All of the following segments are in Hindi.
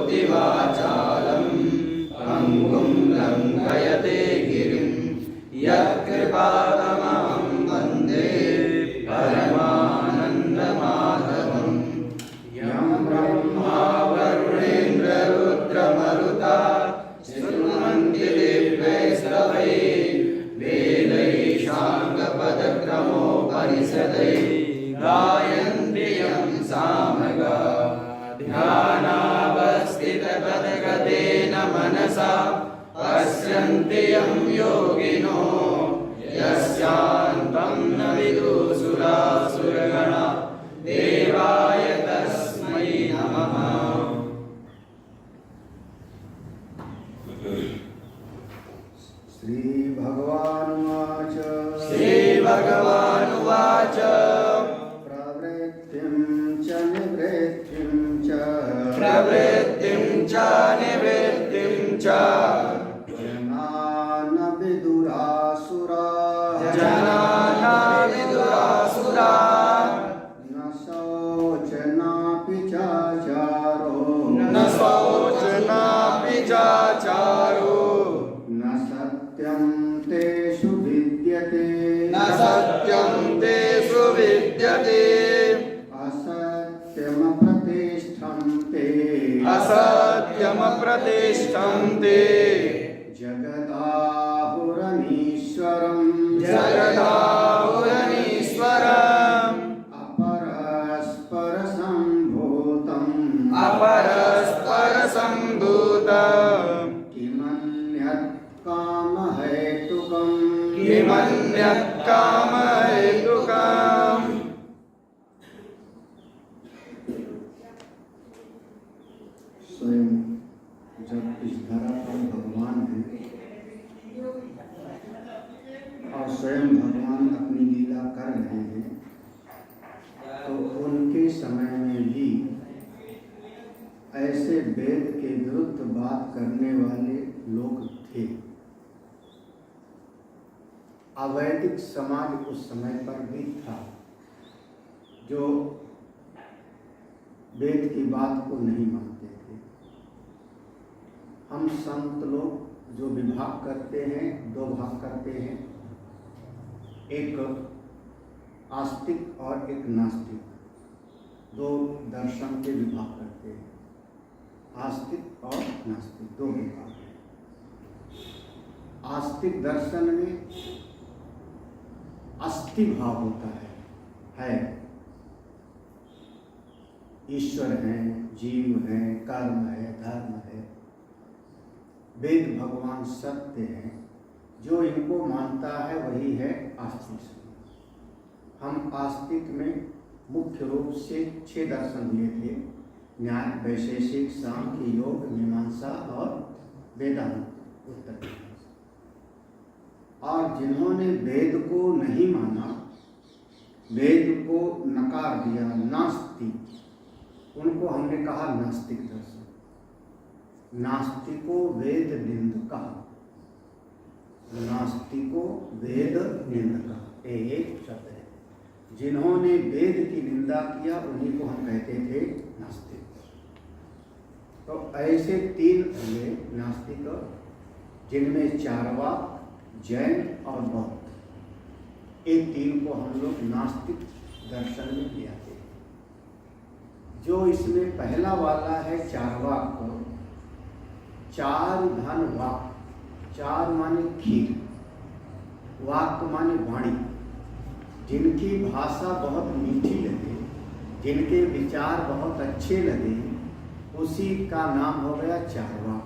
वाचालं पङ्गुं लङ्घयते गिरिं यत्कृपातमहं वन्दे परमानन्दमाधवम्। यं ब्रह्मा वरुणेन्द्ररुद्रमरुता शृण्वन्ति दिव्यैस्तवैः वेदैः साङ्गपदक्रमोपनिषदैः गायन्ति यं सामगा। ध्यानावस्थितपदगतेन मनसा पश्यन्ति यं योगिनो यस्यान्तं न विदुसुरासुरगणा देवाय तस्मै नमः। श्रीभगवानुवाच श्रीभगवानुवाच प्रवृत्तिं च निवृत्तिं च निवृत्तिं च जनान विदुरासुराः न शौचनापि चाचारो न सत्यं तेषु विद्यते असत्यमप्रतिष्ठं ते जगदाहुरनीश्वरम् अपरस्परसम्भूतम् किमन्यत् कामहेतुकम्। स्वयं जब इस धरा पर भगवान है और स्वयं भगवान अपनी लीला कर रहे हैं, तो उनके समय में भी ऐसे वेद के विरुद्ध बात करने वाले लोग थे। अवैदिक समाज उस समय पर भी था जो वेद की बात को नहीं मानते थे। हम संत लोग जो विभाग करते हैं, दो भाग करते हैं, एक आस्तिक और एक नास्तिक, दो दर्शन के विभाग करते हैं। आस्तिक और नास्तिक दो विभाग हैं। आस्तिक दर्शन में अस्थि भाव होता है ईश्वर है, जीव है, कर्म है, धर्म है, वेद भगवान सत्य है। जो इनको मानता है वही है आस्तिक। हम आस्तिक में मुख्य रूप से 6 दर्शन लिए थे: न्याय, वैशेषिक, सांख्य, योग, मीमांसा और वेदांत, उत्तर। और जिन्होंने वेद को नहीं माना, वेद को नकार दिया, नास्तिक, उनको हमने कहा नास्तिक दर्शन। नास्तिको वेद निंद कहा, नास्तिको वेद निंद कहा, एक शब्द है। जिन्होंने वेद की निंदा किया उन्हीं को हम कहते थे नास्तिक। तो ऐसे 3 हुए नास्तिक, जिनमें चारवाक, जैन और बौद्ध, ये 3 को हम लोग नास्तिक दर्शन में लिया थे। जो इसमें पहला वाला है चारवाक, 4 धन वाक, 4 माने खीर, वाक माने वाणी, जिनकी भाषा बहुत मीठी लगे, जिनके विचार बहुत अच्छे लगे, उसी का नाम हो गया चारवाक।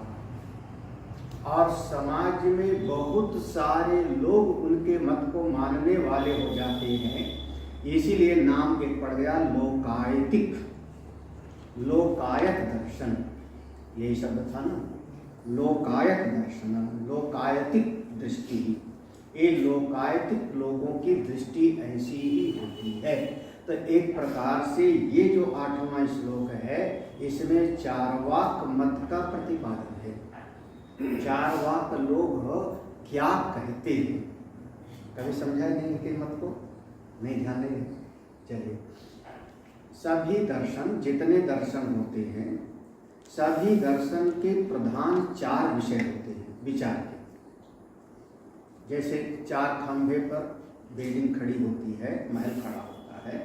और समाज में बहुत सारे लोग उनके मत को मानने वाले हो जाते हैं, इसीलिए नाम एक पड़ गया लोकायतिक, लोकायत दर्शन। यही शब्द था ना, लोकायत दर्शन, लोकायतिक दृष्टि। ये लोकायतिक लोगों की दृष्टि ऐसी ही होती है। तो एक प्रकार से ये जो 8वां श्लोक है, इसमें चारवाक मत का प्रतिपादन है। चारवाक लोग क्या कहते हैं, कभी समझा नहीं इनके मत को? नहीं, ध्यान देंगे। चलिए, सभी दर्शन, जितने दर्शन होते हैं, सभी दर्शन के प्रधान 4 विषय होते हैं विचार के। जैसे 4 खंभे पर बिल्डिंग खड़ी होती है, महल खड़ा होता है,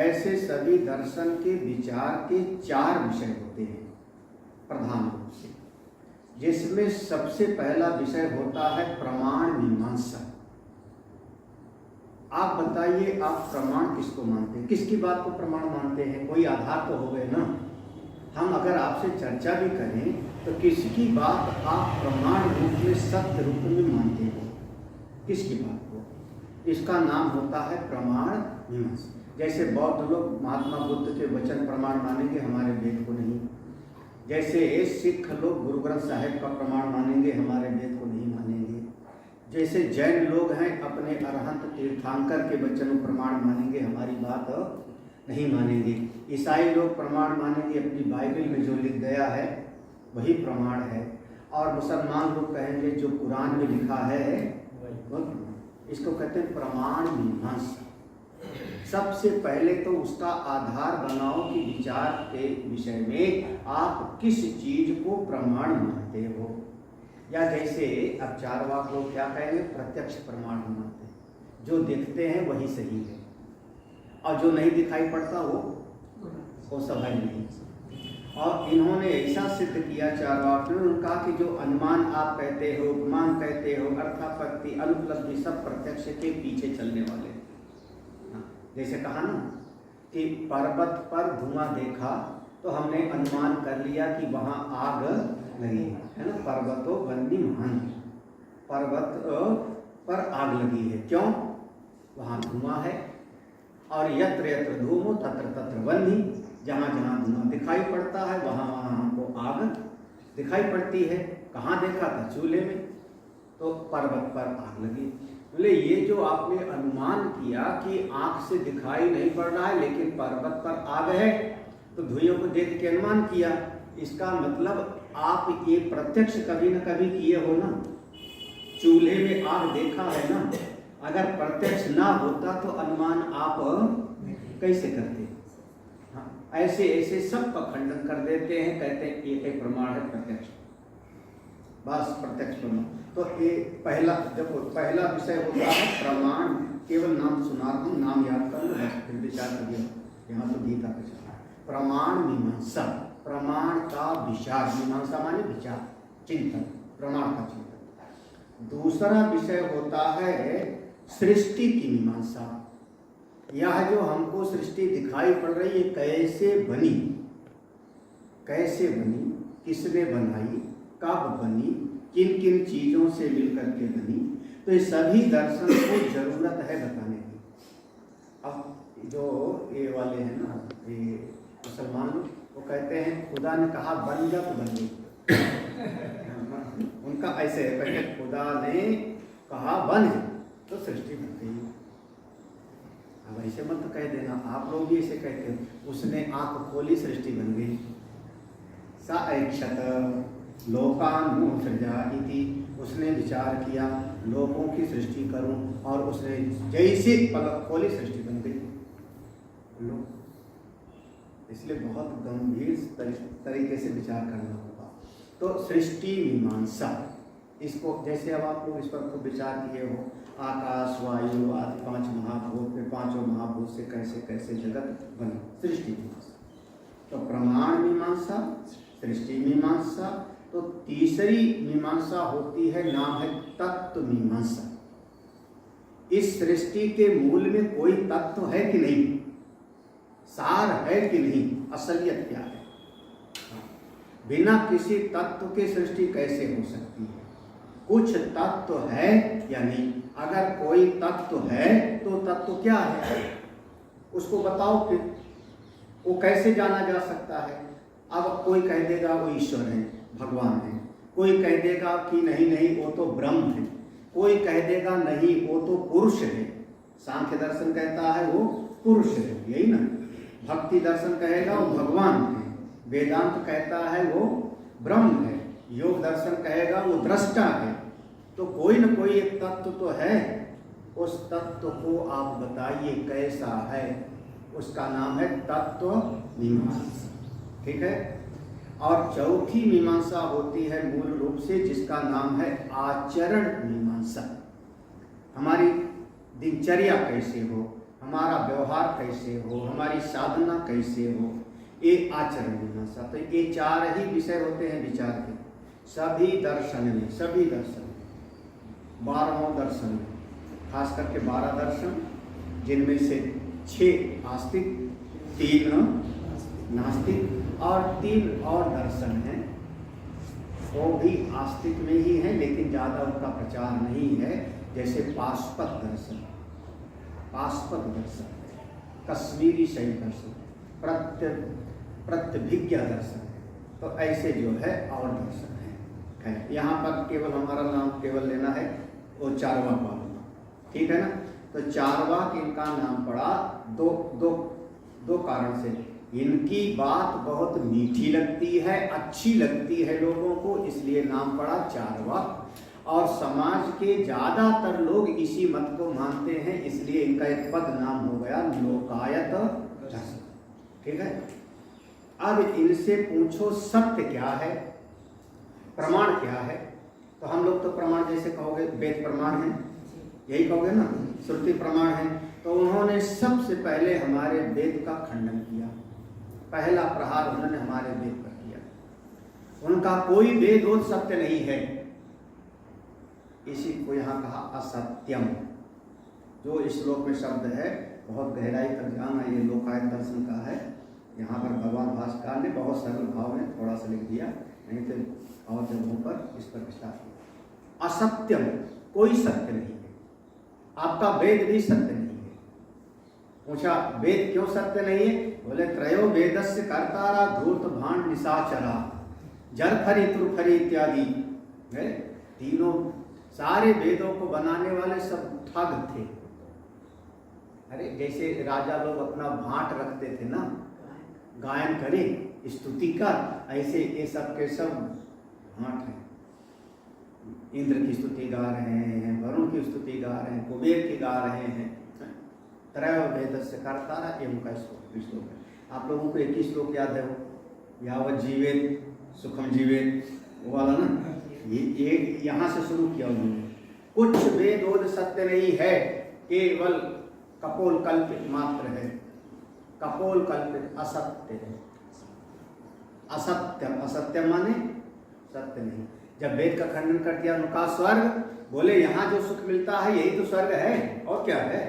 ऐसे सभी दर्शन के विचार के 4 विषय होते हैं प्रधान रूप से, जिसमें सबसे पहला विषय होता है प्रमाण मीमांसा। आप बताइए, आप प्रमाण किसको मानते हैं? किसकी बात को प्रमाण मानते हैं? कोई आधार तो हो गए ना। हम अगर आपसे चर्चा भी करें तो किसकी बात आप प्रमाण रूप में, सत्य रूप में मानते हो? किसकी बात को? इसका नाम होता है प्रमाण मीमांसा। जैसे बौद्ध लोग महात्मा बुद्ध के वचन प्रमाण मानेंगे, हमारे वेद को नहीं। जैसे सिख लोग गुरु ग्रंथ साहिब का प्रमाण मानेंगे, हमारे वेद को नहीं मानेंगे। जैसे जैन लोग हैं अपने अरहंत तीर्थंकर के वचनों प्रमाण मानेंगे, हमारी बात नहीं मानेंगे। ईसाई लोग प्रमाण मानेंगे, अपनी बाइबल में जो लिख गया है वही प्रमाण है। और मुसलमान लोग कहेंगे जो कुरान में लिखा है वो। इसको कहते हैं प्रमाण मीमांसा। सबसे पहले तो उसका आधार बनाओ कि विचार के विषय में आप किस चीज को प्रमाण मानते हो। या जैसे अब चारवाक लोग क्या कहेंगे, प्रत्यक्ष प्रमाण मानते हैं, जो देखते हैं वही सही है और जो नहीं दिखाई पड़ता वो सब है नहीं। और इन्होंने ऐसा सिद्ध किया चारवाक ने, उन्होंने कहा कि जो अनुमान आप कहते हो, उपमान कहते हो, अर्थापत्ति, अनुपलब्धि, सब प्रत्यक्ष के पीछे चलने वाले। जैसे कहा ना कि पर्वत पर धुआं देखा तो हमने अनुमान कर लिया कि वहाँ आग लगी है ना। पर्वतो बंदी महान, पर्वत पर आग लगी है, क्यों? वहाँ धुआं है। और यत्र यत्र धूमो तत्र तत्र बंदी, जहाँ जहाँ धुआं दिखाई पड़ता है वहाँ वहाँ हमको आग दिखाई पड़ती है। कहाँ देखा था? चूल्हे में, तो पर्वत पर आग लगी। बोले ये जो आपने अनुमान किया कि आँख से दिखाई नहीं पड़ रहा है लेकिन पर्वत पर आग है, तो धुएं को देख के अनुमान किया। इसका मतलब आप ये प्रत्यक्ष कभी न कभी किए हो ना, चूल्हे में आग देखा है ना। अगर प्रत्यक्ष ना होता तो अनुमान आप कैसे करते? हाँ, ऐसे ऐसे सब का खंडन कर देते हैं, कहते हैं एक प्रमाण है प्रत्यक्ष, बस प्रत्यक्ष प्रमाण। तो ये पहला, देखो पहला विषय होता है प्रमाण। केवल नाम सुना रहा हूँ, नाम याद कर लो, फिर विचार करिए। यहाँ तो गीता का चल रहा है। प्रमाण मीमांसा, प्रमाण का विचार। मीमांसा माने विचार, चिंतन, प्रमाण का चिंतन। दूसरा विषय होता है सृष्टि की मीमांसा। यह जो हमको सृष्टि दिखाई पड़ रही है कैसे बनी, कैसे बनी, किसने बनाई, कब बनी, किन किन चीज़ों से मिलकर के बनी। तो ये सभी दर्शन को जरूरत है बताने की। अब जो ये वाले हैं ना, ये मुसलमान लोग, वो कहते हैं खुदा ने कहा बन जा तो बन गई। उनका ऐसे है, पहले खुदा ने कहा बन जा तो सृष्टि बन गई। अब ऐसे मत कह देना, आप लोग भी ऐसे कहते हैं, उसने आंख खोली सृष्टि बन गई। सा ऐक्षत लोकान सृजाइति, उसने विचार किया लोगों की सृष्टि करूं, और उसने जैसे पलक खोली सृष्टि बन गई। लो, इसलिए बहुत गंभीर तरीके से विचार करना होगा। तो सृष्टि मीमांसा, इसको जैसे अब आप लोग इस पर खूब विचार किए हो, आकाश, वायु आदि 5 महाभूत, फिर 5 महाभूत से कैसे कैसे जगत बना, सृष्टि मीमांसा। तो प्रमाण मीमांसा, सृष्टि मीमांसा। तो तीसरी मीमांसा होती है, नाम है तत्व मीमांसा। इस सृष्टि के मूल में कोई तत्व है कि नहीं, सार है कि नहीं, असलियत क्या है। बिना किसी तत्व के सृष्टि कैसे हो सकती है? कुछ तत्व है या नहीं? अगर कोई तत्व है तो तत्व क्या है, उसको बताओ, फिर वो कैसे जाना जा सकता है। अब कोई कह देगा वो ईश्वर है, भगवान है, कोई कह देगा कि नहीं नहीं वो तो ब्रह्म है, कोई कह देगा नहीं वो तो पुरुष है। सांख्य दर्शन कहता है वो पुरुष है, यही ना। भक्ति दर्शन कहेगा वो भगवान है, वेदांत कहता है वो ब्रह्म है, योग दर्शन कहेगा वो दृष्टा है। तो कोई न कोई एक तत्व तो है, उस तत्व को आप बताइए कैसा है, उसका नाम है तत्व मीमांसा। ठीक है। और चौथी मीमांसा होती है मूल रूप से, जिसका नाम है आचरण मीमांसा। हमारी दिनचर्या कैसे हो, हमारा व्यवहार कैसे हो, हमारी साधना कैसे हो, ये आचरण मीमांसा। तो ये 4 ही विषय होते हैं विचार के सभी दर्शन में, सभी दर्शन 12 दर्शन में, खास करके 12 दर्शन, जिनमें से 6 आस्तिक, 3 नास्तिक और 3 और दर्शन हैं, वो भी आस्तिक में ही है, लेकिन ज़्यादा उनका प्रचार नहीं है। जैसे पाशुपत दर्शन, कश्मीरी शैव दर्शन, प्रत्यभिज्ञा दर्शन, तो ऐसे जो है और दर्शन है। यहाँ पर केवल हमारा नाम केवल लेना है, वो चारवाक वाला, ठीक है ना। तो चारवाक इनका नाम पड़ा दो कारण से। इनकी बात बहुत मीठी लगती है, अच्छी लगती है लोगों को, इसलिए नाम पड़ा चारवाक। और समाज के ज़्यादातर लोग इसी मत को मानते हैं, इसलिए इनका एक पद नाम हो गया लोकायत दर्शन, ठीक है। अब इनसे पूछो सत्य क्या है, प्रमाण क्या है, तो हम लोग तो प्रमाण जैसे कहोगे वेद प्रमाण है, यही कहोगे ना, श्रुति प्रमाण है। तो उन्होंने सबसे पहले हमारे वेद का खंडन किया, पहला प्रहार उन्होंने हमारे वेद पर किया। उनका कोई वेद सत्य नहीं है, इसी को यहाँ कहा असत्यम। जो श्लोक में शब्द है बहुत गहराई तक जाना, ये लोकायत दर्शन का है। यहाँ पर भगवान भास्कर ने बहुत सरल भाव में थोड़ा सा लिख दिया, नहीं तो और जगहों पर इस पर विस्तार किया। असत्यम, कोई सत्य नहीं है, आपका वेद भी सत्य नहीं है। पूछा वेद क्यों सत्य नहीं है, बोले त्रयो वेदस्य कर्तारा धूर्त भांड निशाचरा जरफरी तुरफरी इत्यादि, तीनों सारे वेदों को बनाने वाले सब ठग थे। अरे जैसे राजा लोग अपना भाट रखते थे ना, गायन करे स्तुति का, ऐसे ये सब के सब भाट हैं। इंद्र की स्तुति गा रहे हैं, वरुण की स्तुति गा रहे हैं, कुबेर की गा रहे हैं। त्रय वेदस्य कर्तारा, ये उनका श्लोक है। आप लोगों को एक ही श्लोक याद है, वो यावत जीवेत सुखम जीवेत, वो वाला ना, ये यहाँ से शुरू किया उन्होंने। कुछ वेद सत्य नहीं है, केवल कपोल कल्पित मात्र है, कपोल कल्पित असत्य है। असत्य, असत्य माने सत्य नहीं। जब वेद का खंडन कर दिया, उनका स्वर्ग, बोले यहाँ जो सुख मिलता है यही तो स्वर्ग है, और क्या है।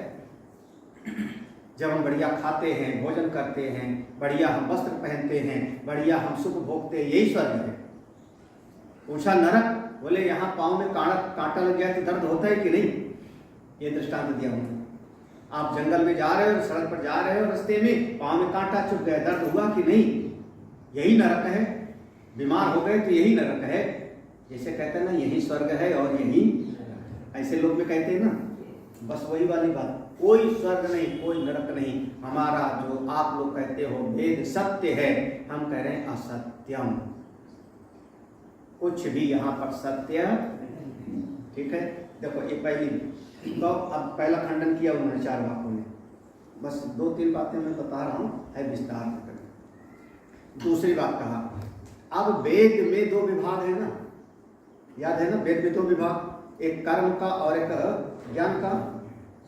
जब हम बढ़िया खाते हैं, भोजन करते हैं, बढ़िया हम वस्त्र पहनते हैं, बढ़िया हम सुख भोगते हैं, यही स्वर्ग है। पूछा नरक, बोले यहाँ पाँव में कांटा लग गया तो दर्द होता है कि नहीं, ये दृष्टांत दिया उन्होंने। आप जंगल में जा रहे हो, सड़क पर जा रहे हो, रास्ते में पाँव में कांटा चुभ गया, दर्द हुआ कि नहीं, यही नरक है। बीमार हो गए तो यही नरक है। जैसे कहते हैं ना यही स्वर्ग है और यही, ऐसे लोग में कहते हैं ना, बस वही वाली बात। कोई स्वर्ग नहीं, कोई नरक नहीं। हमारा जो आप लोग कहते हो वेद सत्य है, हम कह रहे हैं असत्यम। कुछ भी यहाँ पर सत्य, ठीक है। देखो ये पहली, तो अब पहला खंडन किया उन्होंने 4 वाक्यों में, बस 2-3 बातें मैं बता रहा हूँ, है विस्तार में। दूसरी बात कहा, अब वेद में 2 विभाग है ना, याद है ना, वेद में 2 विभाग, एक कर्म का और एक ज्ञान का,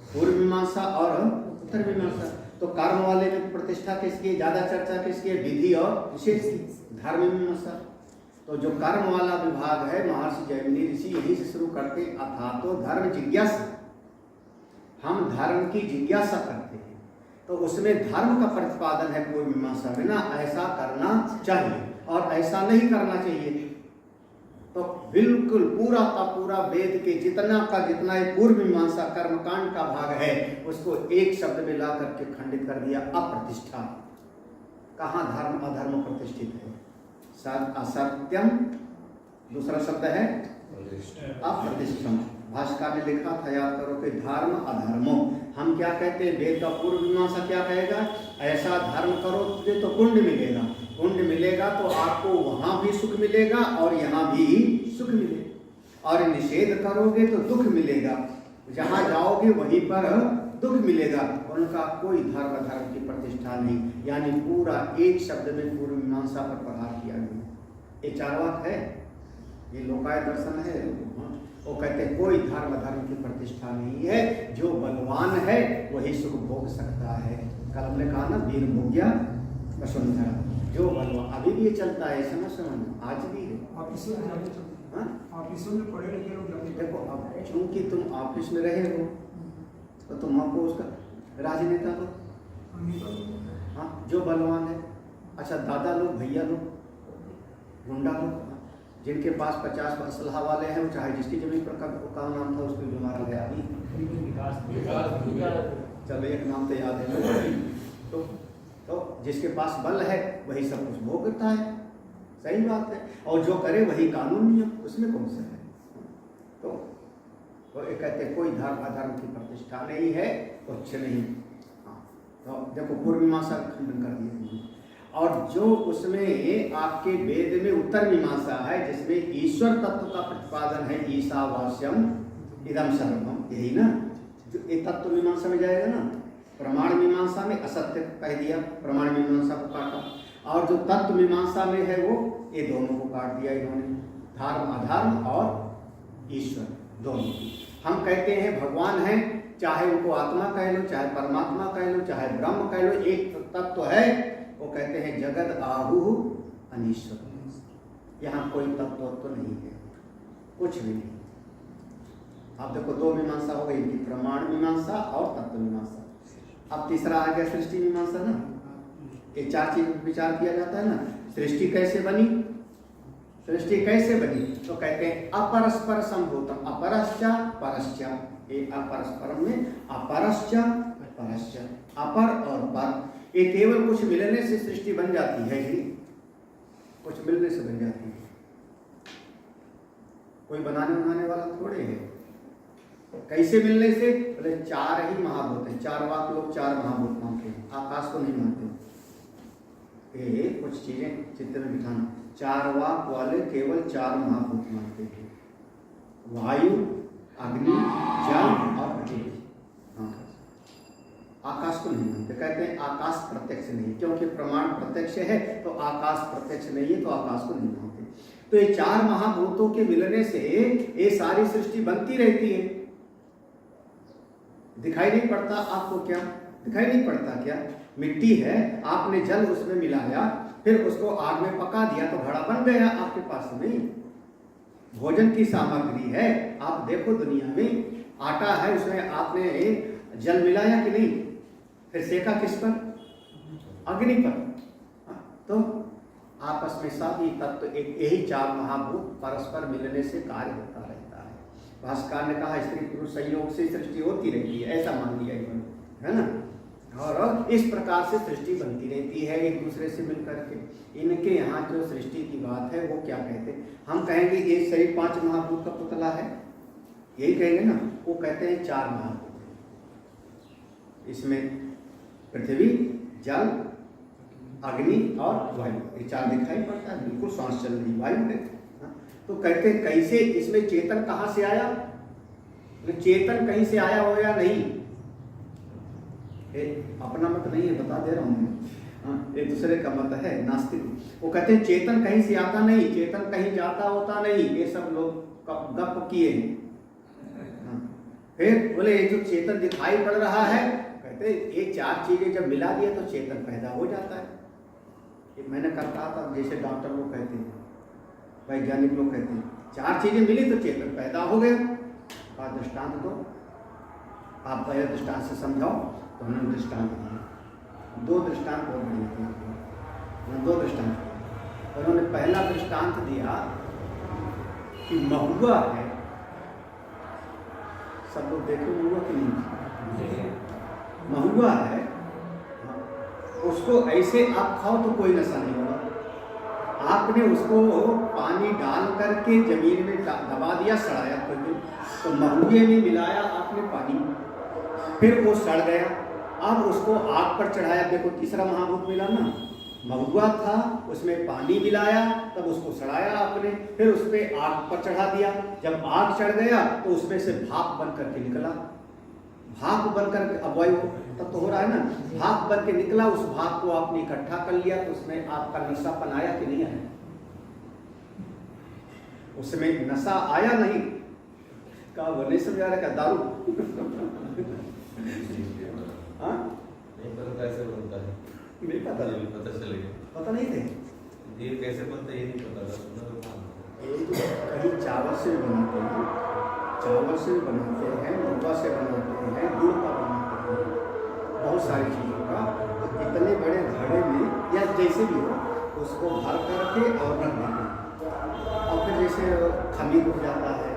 पूर्व मीमांसा और उत्तर मीमांसा। तो कर्म वाले में प्रतिष्ठा किसकी, ज्यादा चर्चा किसकी, विधि और विशेष की, धर्म मीमांसा। तो जो कर्म वाला विभाग है, महर्षि जैमिनी ऋषि यही से शुरू करते, अथा तो धर्म जिज्ञासा, हम धर्म की जिज्ञासा करते हैं, तो उसमें धर्म का प्रतिपादन है पूर्व मीमांसा में ना, ऐसा करना चाहिए और ऐसा नहीं करना चाहिए। तो बिल्कुल पूरा का पूरा वेद के जितना का जितना ये पूर्व मीमांसा कर्मकांड का भाग है, उसको एक शब्द में ला करके खंडित कर दिया, अप्रतिष्ठा। कहाँ धर्म अधर्म प्रतिष्ठित है, असत्यम, दूसरा शब्द है अप्रतिष्ठम। भाष्यकार ने लिखा था, याद करो कि धर्म अधर्मो, हम क्या कहते हैं, वेद का पूर्व मीमांसा क्या कहेगा, ऐसा धर्म करोगे तो पुण्य मिलेगा, पुण्य मिलेगा तो आपको वहां भी सुख मिलेगा और यहाँ भी सुख मिलेगा, और निषेध करोगे तो दुख मिलेगा, जहाँ जाओगे वहीं पर दुख मिलेगा। उनका कोई धर्म की प्रतिष्ठा नहीं, यानी पूरा एक शब्द में पूर्व मीमांसा पर प्रहार किया गया। चारवाक है, ये लोकायत दर्शन है। वो कहते हैं कोई धर्म की प्रतिष्ठा नहीं है, जो बलवान है वही सुख भोग सकता है। कल हमने कहा ना, वीर भोग्या वसुंधरा, जो बलवान, अभी भी ये चलता है, समझ आज भी है। ऑफिसों में पढ़े लिखे लोग जाते हैं। देखो अब चूंकि तुम ऑफिस में रहे हो तो तुम हमको उसका राजनेता को, हाँ जो बलवान है। अच्छा दादा लोग, भैया लोग, गुंडा लोग, जिनके पास 50 असलहा वाले हैं, वो चाहे जिसकी जमीन पर का नाम था उसको भी मारा गया। चलो एक नाम तो याद है। तो जिसके पास बल है वही सब कुछ भोगता है, सही बात है। और जो करे वही कानून नियम, उसमें कौन सा है। तो ये कहते हैं कोई धर्म अधर्म की प्रतिष्ठा नहीं है, कुछ नहीं। हाँ तो देखो पूर्व मीमांसा खंडन कर दिया। और जो उसमें आपके वेद में उत्तर मीमांसा है, जिसमें ईश्वर तत्व का प्रतिपादन है, ईशावास्यम इदम सर्वम, यही ना जो ये तत्व मीमांसा में जाएगा ना। प्रमाण मीमांसा में असत्य कह दिया, प्रमाण मीमांसा को काटा। और जो तत्व मीमांसा में है वो ये दोनों को काट दिया इन्होंने, धर्म अधर्म और ईश्वर दोनों। हम कहते हैं भगवान है, चाहे उनको आत्मा कह लो, चाहे परमात्मा कह लो, चाहे ब्रह्म कह लो, एक तत्व है। वो कहते हैं जगत आहु अनीश्वर, यहाँ कोई तत्व तो नहीं है, कुछ भी नहीं। आप देखो दो मीमांसा हो गई, प्रमाण मीमांसा और तत्व मीमांसा। अब तीसरा आ गया सृष्टि मीमांसा ना। ये चार चीज विचार किया जाता है ना। सृष्टि कैसे बनी, सृष्टि कैसे बनी, तो कहते हैं अपरस्पर संभूतम, अपरश्च परश्च। ये अपरस्पर में अपरश्च परश्च, अपर और पर, ये केवल कुछ मिलने से सृष्टि बन जाती है जी, कुछ मिलने से बन जाती है। कोई बनाने वाला थोड़े है। कैसे मिलने से, बोले चार ही महाभूत हैं। चार वाक लोग चार महाभूत मानते हैं, आकाश को नहीं मानते। ये कुछ चीजें चित्त में बिठाना, चार वाक वाले केवल चार महाभूत मानते हैं, वायु, अग्नि, जल और पृथ्वी। हाँ आकाश को नहीं मानते, कहते हैं आकाश प्रत्यक्ष नहीं, क्योंकि प्रमाण प्रत्यक्ष है तो आकाश प्रत्यक्ष नहीं है, तो आकाश को नहीं मानते। तो ये चार महाभूतों के मिलने से ये सारी सृष्टि बनती रहती है। दिखाई नहीं पड़ता आपको, क्या दिखाई नहीं पड़ता क्या? मिट्टी है, आपने जल उसमें मिलाया, फिर उसको आग में पका दिया तो घड़ा बन गया आपके पास में। भोजन की सामग्री है, आप देखो दुनिया में आटा है, उसमें आपने जल मिलाया कि नहीं, फिर सेका किस पर? अग्नि पर। तो आपस में सभी तत्व एक, यही चार महाभूत परस्पर मिलने से कार्य होता रहता है। भास्कर ने कहा स्त्री पुरुष संयोग से सृष्टि होती रहती है, ऐसा मान लिया इन्होंने, है ना। और इस प्रकार से सृष्टि बनती रहती है एक दूसरे से मिलकर के। इनके यहाँ जो सृष्टि की बात है वो क्या कहते हैं? हम कहेंगे ये शरीर पांच महाभूत का पुतला है, यही कहेंगे ना। वो कहते हैं चार महाभूत, इसमें पृथ्वी, जल, अग्नि और वायु, ये चार दिखाई पड़ता है। बिल्कुल सांस चल रही वायु है। तो कहते हैं कैसे इसमें चेतन कहाँ से आया? चेतन कहीं से आया हो या नहीं, अपना मत नहीं है, बता दे रहा हूँ। एक दूसरे का मत है नास्तिक। वो कहते हैं चेतन कहीं से आता नहीं, चेतन कहीं जाता होता नहीं, ये सब लोग गप किए हैं। फिर बोले ये जो चेतन दिखाई पड़ रहा है, कहते ये चार चीजें जब मिला दिए तो चेतन पैदा हो जाता है। मैंने कहा था जैसे डॉक्टर लोग कहते हैं, वैज्ञानिक लोग कहते हैं चार चीजें मिली तो चेतन पैदा हो गया। का दृष्टांत दो, आप पहले दृष्टांत से समझाओ। तो उन्होंने दृष्टांत दिया, दो दृष्टांत बहुत बढ़िया थे। दो दृष्टांत उन्होंने पहला दृष्टांत दिया कि महुआ है, सब लोग देखे महुआ कि नहीं? महुआ है, उसको ऐसे आप खाओ तो कोई नशा नहीं होगा। आपने उसको पानी डाल करके जमीन में दबा दिया, सड़ाया तो महुए में मिलाया आपने पानी, फिर वो सड़ गया। अब उसको आग पर चढ़ाया, देखो तीसरा महाभूत मिला ना, महुआ था, उसमें पानी मिलाया, तब उसको सड़ाया आपने, फिर उस पर आग पर चढ़ा दिया। जब आग चढ़ गया तो उसमें से भाप बन करके निकला। भाप बनकर अब वायु तब तो हो रहा है ना, भाप बन के निकला। उस भाप को आपने इकट्ठा कर लिया तो उसमें आपका नशापन आया कि नहीं आया? उसमें नशा आया नहीं, कहा वो नहीं समझा रहा, क्या दारू? हाँ नहीं पता कैसे बनता है, नहीं पता, पता चलेगा, पता नहीं थे ये कैसे बनता है ये नहीं पता था, सुना तो था। कहीं चावल से भी बनाते हैं, चावल से भी बनाते हैं, महुआ से बनाते हैं, गुड़ का बनाते हैं, बहुत सारी चीज़ों का। इतने बड़े घड़े में या जैसे भी हो उसको भर करके और रख देते हैं, और फिर जैसे खमीर उठ जाता है,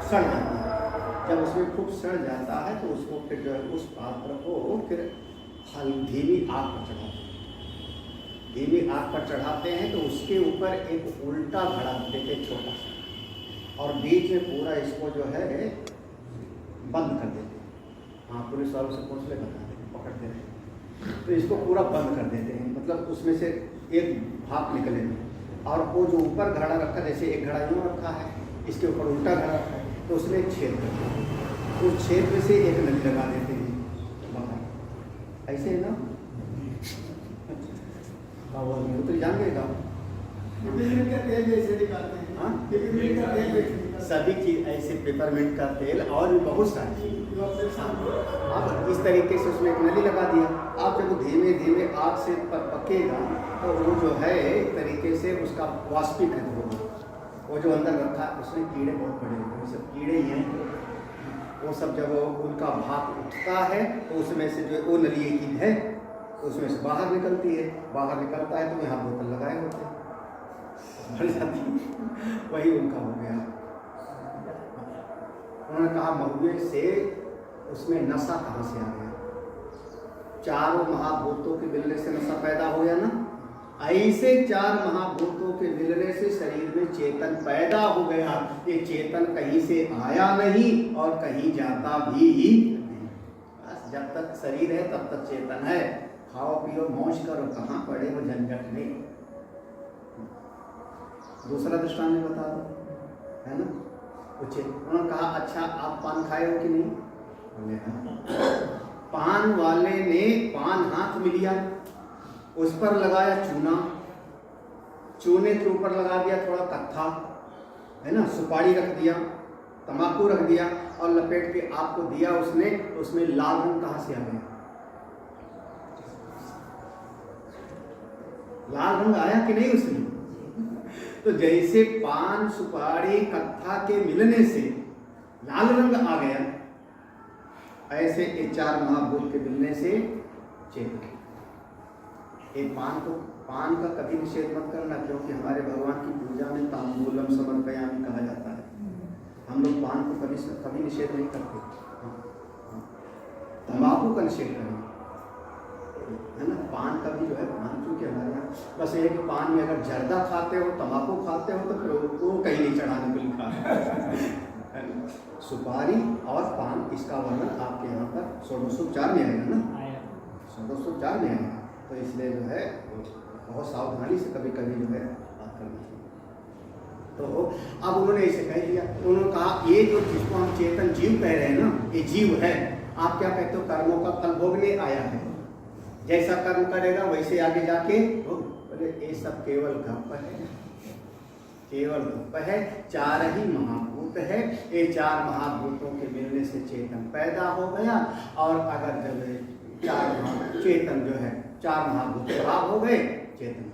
सड़ जाता है, जब उसमें खूब सड़ जाता है तो उसको फिर जो है उस पात्र को फिर धीमी आग पर चढ़ाते हैं, धीमी आग पर चढ़ाते हैं तो उसके ऊपर एक उल्टा घड़ा देते छोटा सा, और बीच में पूरा इसको जो है बंद कर देते हैं। हाँ पुलिस वालों से पूछ ले, बता देते, पकड़ते रहे, तो इसको पूरा बंद कर देते हैं, मतलब उसमें से एक भाप निकले, और वो जो ऊपर घड़ा रखा, जैसे एक घड़ा यूँ रखा है, इसके ऊपर उल्टा घड़ा रखा है, तो उसमें एक छेद करते हैं, उस छेद में से एक नली लगा देते हैं बाहर, ऐसे है ना। हाँ वो तो जान गए गाँव, हाँ सभी चीज़ ऐसे, पेपरमिंट का तेल और भी बहुत सारी चीज़। अब इस तरीके से उसमें एक नली लगा दिया, आप जब धीमे धीमे आग से पकेगा तो वो जो है एक तरीके से उसका वाष्पीकृत होगा, वो जो अंदर रखा है उसमें कीड़े बहुत बड़े होते हैं, सब कीड़े ही हैं, वो सब जब उनका भाप उठता है तो उसमें से जो वो नली की है उसमें से बाहर निकलती है, बाहर निकलता है तो यहाँ बोतल लगाए होते हैं, भर जाती है, वही उनका हो गया। उन्होंने कहा महुए से उसमें नशा कहाँ से आ गया? चारों महाभूतों के मिलने से नशा पैदा हो गया ना, ऐसे चार महाभूतों के मिलने से शरीर में चेतन पैदा हो गया। ये चेतन कहीं से आया नहीं और कहीं जाता भी नहीं, बस जब तक शरीर है तब तक चेतन है, खाओ पियो मौज करो, कहाँ पड़े वो झंझट नहीं। दूसरा दृष्टांत बता दो, है ना, पूछे। उन्होंने कहा अच्छा आप पान खाए हो कि नहीं? बोले हाँ। पान वाले ने पान हाथ में लिया, उस पर लगाया चूना, चूने के ऊपर लगा दिया थोड़ा कत्था, है ना, सुपारी रख दिया, तंबाकू रख दिया और लपेट के आपको दिया उसने, उसमें लाल रंग कहाँ से आ गया? लाल रंग आया कि नहीं उसमें? तो जैसे पान सुपारी कत्था के मिलने से लाल रंग आ गया, ऐसे ये चार महाभूत के मिलने से चेतन। एक पान का कभी निषेध मत करना, क्योंकि हमारे भगवान की पूजा में तांबूलम समर्पयामि कहा जाता है, हम लोग पान को कभी निषेध नहीं करते, तंबाकू का निषेध करें, है ना। पान का भी जो है, पान चूंकि हमारे यहाँ बस ये कि पान में अगर जर्दा खाते हो, तंबाकू खाते हो तो फिर वो कहीं नहीं चढ़ाने को लिखा है। सुपारी और पान, इसका वर्णन आपके यहाँ पर 1604 में आएगा ना, 1604 में आएगा, तो इसलिए जो है बहुत सावधानी से कभी कभी जो है बात करनी चाहिए। तो अब उन्होंने ऐसे कह दिया, उन्होंने कहा ये जो जिसको हम चेतन जीव कह रहे हैं ना, ये जीव है, आप क्या कहते हो? कर्मों का फल भोगने आया है, जैसा कर्म करेगा वैसे आगे जाके बोले ये सब केवल गप है, केवल गप है, चार ही महाभूत है, ये चार महाभूतों के मिलने से चेतन पैदा हो गया, और अगर जब चेतन जो है चार महाभूत खराब हो गए, चेतन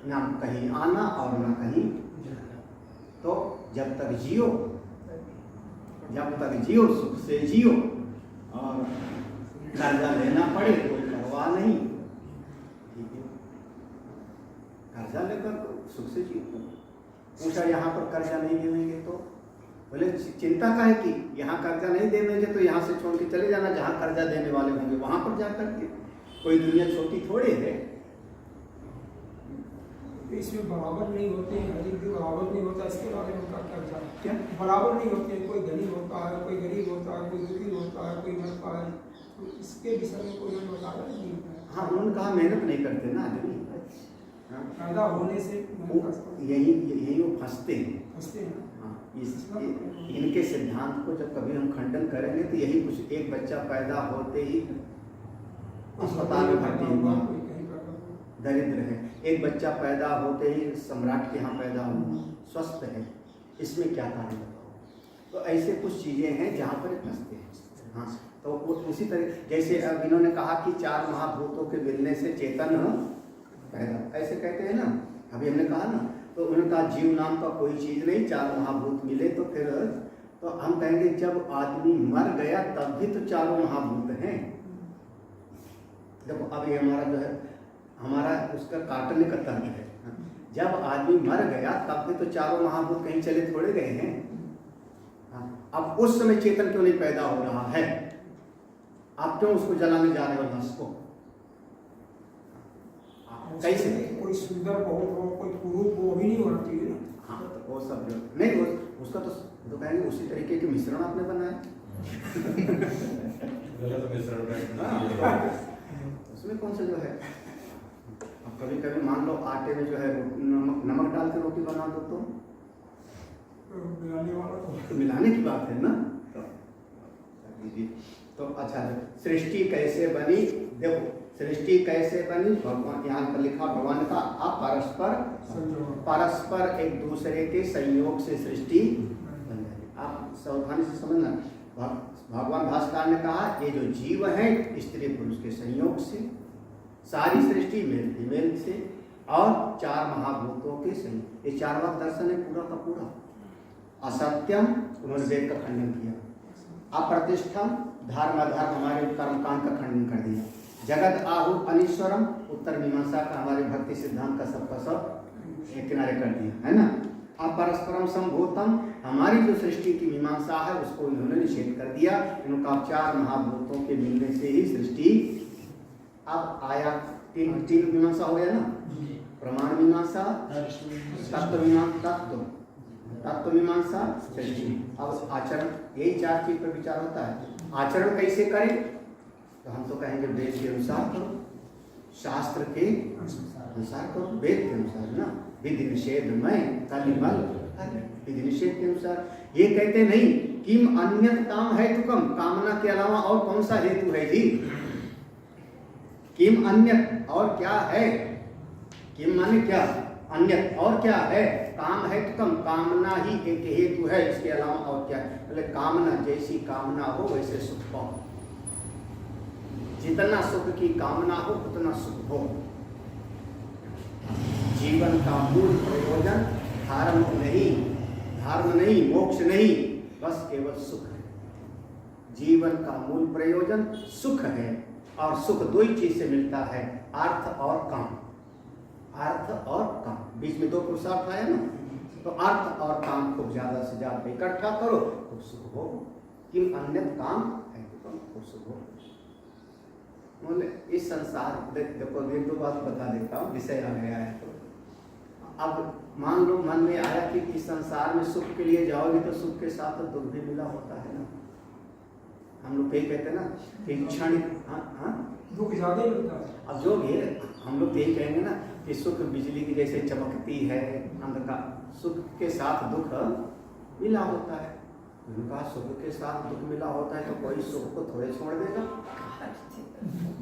ना कहीं आना और ना कहीं, तो जब तक जियो सुख से जियो, और कर्जा लेना पड़े तो परवाह नहीं, ठीक है, कर्जा लेकर तो सुख से जियो। पूछा यहाँ पर कर्जा नहीं देंगे तो? बोले चिंता का है कि यहाँ कर्जा नहीं देंगे तो यहाँ से छोड़ के चले जाना, जहाँ कर्जा देने वाले होंगे वहाँ पर जा करके, कोई दुनिया छोटी थोड़ी है। इसमें बराबर नहीं होते हैं, हर एक भी बराबर नहीं होता, इसके बारे में उनका क्या विचार? क्या बराबर नहीं होते हैं, कोई धनी होता है, कोई गरीब होता है, कोई दुखी होता है, कोई मरता है, तो इसके विषय में कोई बताया नहीं होता है। हाँ, उन्होंने कहा मेहनत नहीं करते ना आदमी, पैदा होने से यही वो फंसते हैं। हैं। हाँ, इनके सिद्धांत को जब कभी हम खंडन करेंगे तो यही कुछ, एक बच्चा पैदा होते ही अस्पताल में भर्ती हुआ, दरिद्र है, एक बच्चा पैदा होते ही सम्राट के यहाँ पैदा हुआ, स्वस्थ है, इसमें क्या कारण बताओ। तो ऐसे कुछ चीज़ें हैं जहाँ पर फंसते हैं। हाँ, तो उसी तरह जैसे अब इन्होंने कहा कि 4 महाभूतों के मिलने से चेतन पैदा, ऐसे कहते हैं ना, अभी हमने कहा ना, तो उन्होंने कहा जीव नाम का कोई चीज़ नहीं, 4 महाभूत मिले तो फिर तो हम कहेंगे जब आदमी मर गया तब भी तो 4 महाभूत हैं। देखो अभी हमारा जो है हमारा उसका काटने का तर्क है, जब आदमी मर गया तब भी तो 4 महाभूत कहीं चले थोड़े गए हैं। अब उस समय चेतन क्यों नहीं पैदा हो रहा है? आप क्यों उसको जलाने जा रहे हो लाश को? कैसे? कोई सुंदर बहुत हो, कोई कुरूप वो भी नहीं होना चाहिए ना। हाँ, तो वो सब जो नहीं वो उसका तो कहेंगे उसी तरीके के मिश्रण आपने बनाया। गलत मिश्रण हाँ, उसमें कौन सा जो है, अब कभी कभी मान लो आटे में जो है नमक डाल के रोटी बना दो तो मिलाने वाला तो मिलाने की बात है ना। तो अच्छा, सृष्टि कैसे बनी? देखो सृष्टि कैसे बनी, भगवान यहाँ पर लिखा भगवान का परस्पर एक दूसरे के संयोग से सृष्टि बन गई। आप सावधानी से समझना, भगवान भास्कर ने कहा ये जो जीव है स्त्री पुरुष के संयोग से, सारी सृष्टि मेल फीमेल से, और 4 महाभूतों के संयोग। ये 4वां दर्शन है पूरा का पूरा। असत्यम, उन्होंने वेद का खंडन किया। अप्रतिष्ठम, धर्म अधर्म हमारे कर्मकांड का खंडन कर दिया। जगत आहु अनीश्वरम, उत्तर मीमांसा का हमारे भक्ति सिद्धांत का सबका सब एक किनारे कर दिया, है ना। अपरस्परम संभूतम, हमारी जो सृष्टि की मीमांसा है उसको इन्होंने निषेध कर दिया। इनका 4 महाभूतों के मिलने से ही सृष्टि। अब आया 3 मीमांसा हो गया ना, प्रमाण मीमांसा, तत्व मीमांसा, सृष्टि। अब आचरण, यही 4 चीज पर विचार होता है। आचरण कैसे करें? तो हम तो कहेंगे वेद के अनुसार करो, शास्त्र के अनुसार करो, वेद के अनुसार ना। विधि निषेध में कलिमल, विधि निषेध के अनुसार। ये कहते नहीं किम अन्यत काम है तो कम, कामना के अलावा और कौन सा हेतु है जी? किम अन्यत, और क्या है? किम माने क्या, अन्यत और क्या है? काम है तो कम, कामना ही एक हेतु है, इसके अलावा और क्या है? बोले कामना, जैसी कामना हो वैसे सुख पाओ। जितना सुख की कामना हो उतना सुख हो। जीवन का मूल प्रयोजन धर्म नहीं, मोक्ष नहीं, बस केवल सुख है। जीवन का मूल प्रयोजन सुख है, और सुख 2 ही चीज से मिलता है, अर्थ और काम। अर्थ और काम, बीच में 2 पुरुषार्थ आया ना। तो अर्थ और काम खूब ज्यादा से ज्यादा इकट्ठा करो, खूब सुख हो। कि अन्य काम है तो खूब सुख हो। बोले इस संसार, देखो 1-2 बात बता देता हूँ, विषय आ गया है तो। अब मान लो मन में आया कि इस संसार में सुख के लिए जाओगे तो सुख के साथ तो दुख भी मिला होता है ना। हम लोग यही कहते हैं ना कि क्षण, दुख ज्यादा मिलता है। अब जो भी है हम लोग यही कहेंगे ना कि सुख बिजली की जैसे चमकती है, अंधकार, सुख के साथ दुख मिला होता है। उनका सुख के साथ दुख मिला होता है तो कोई सुख को थोड़े छोड़ देगा?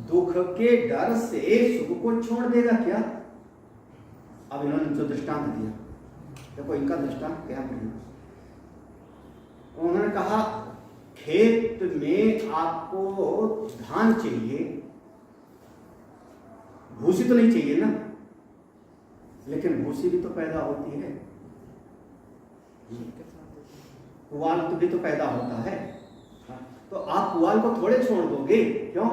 दुख के डर से सुख को छोड़ देगा क्या? अब इन्होंने जो दृष्टांत दिया, देखो इनका दृष्टांत क्या है। उन्होंने कहा खेत में आपको धान चाहिए, भूसी तो नहीं चाहिए ना, लेकिन भूसी भी तो पैदा होती है, पुआल भी तो पैदा होता है। तो आप पुआल को थोड़े छोड़ दोगे, क्यों?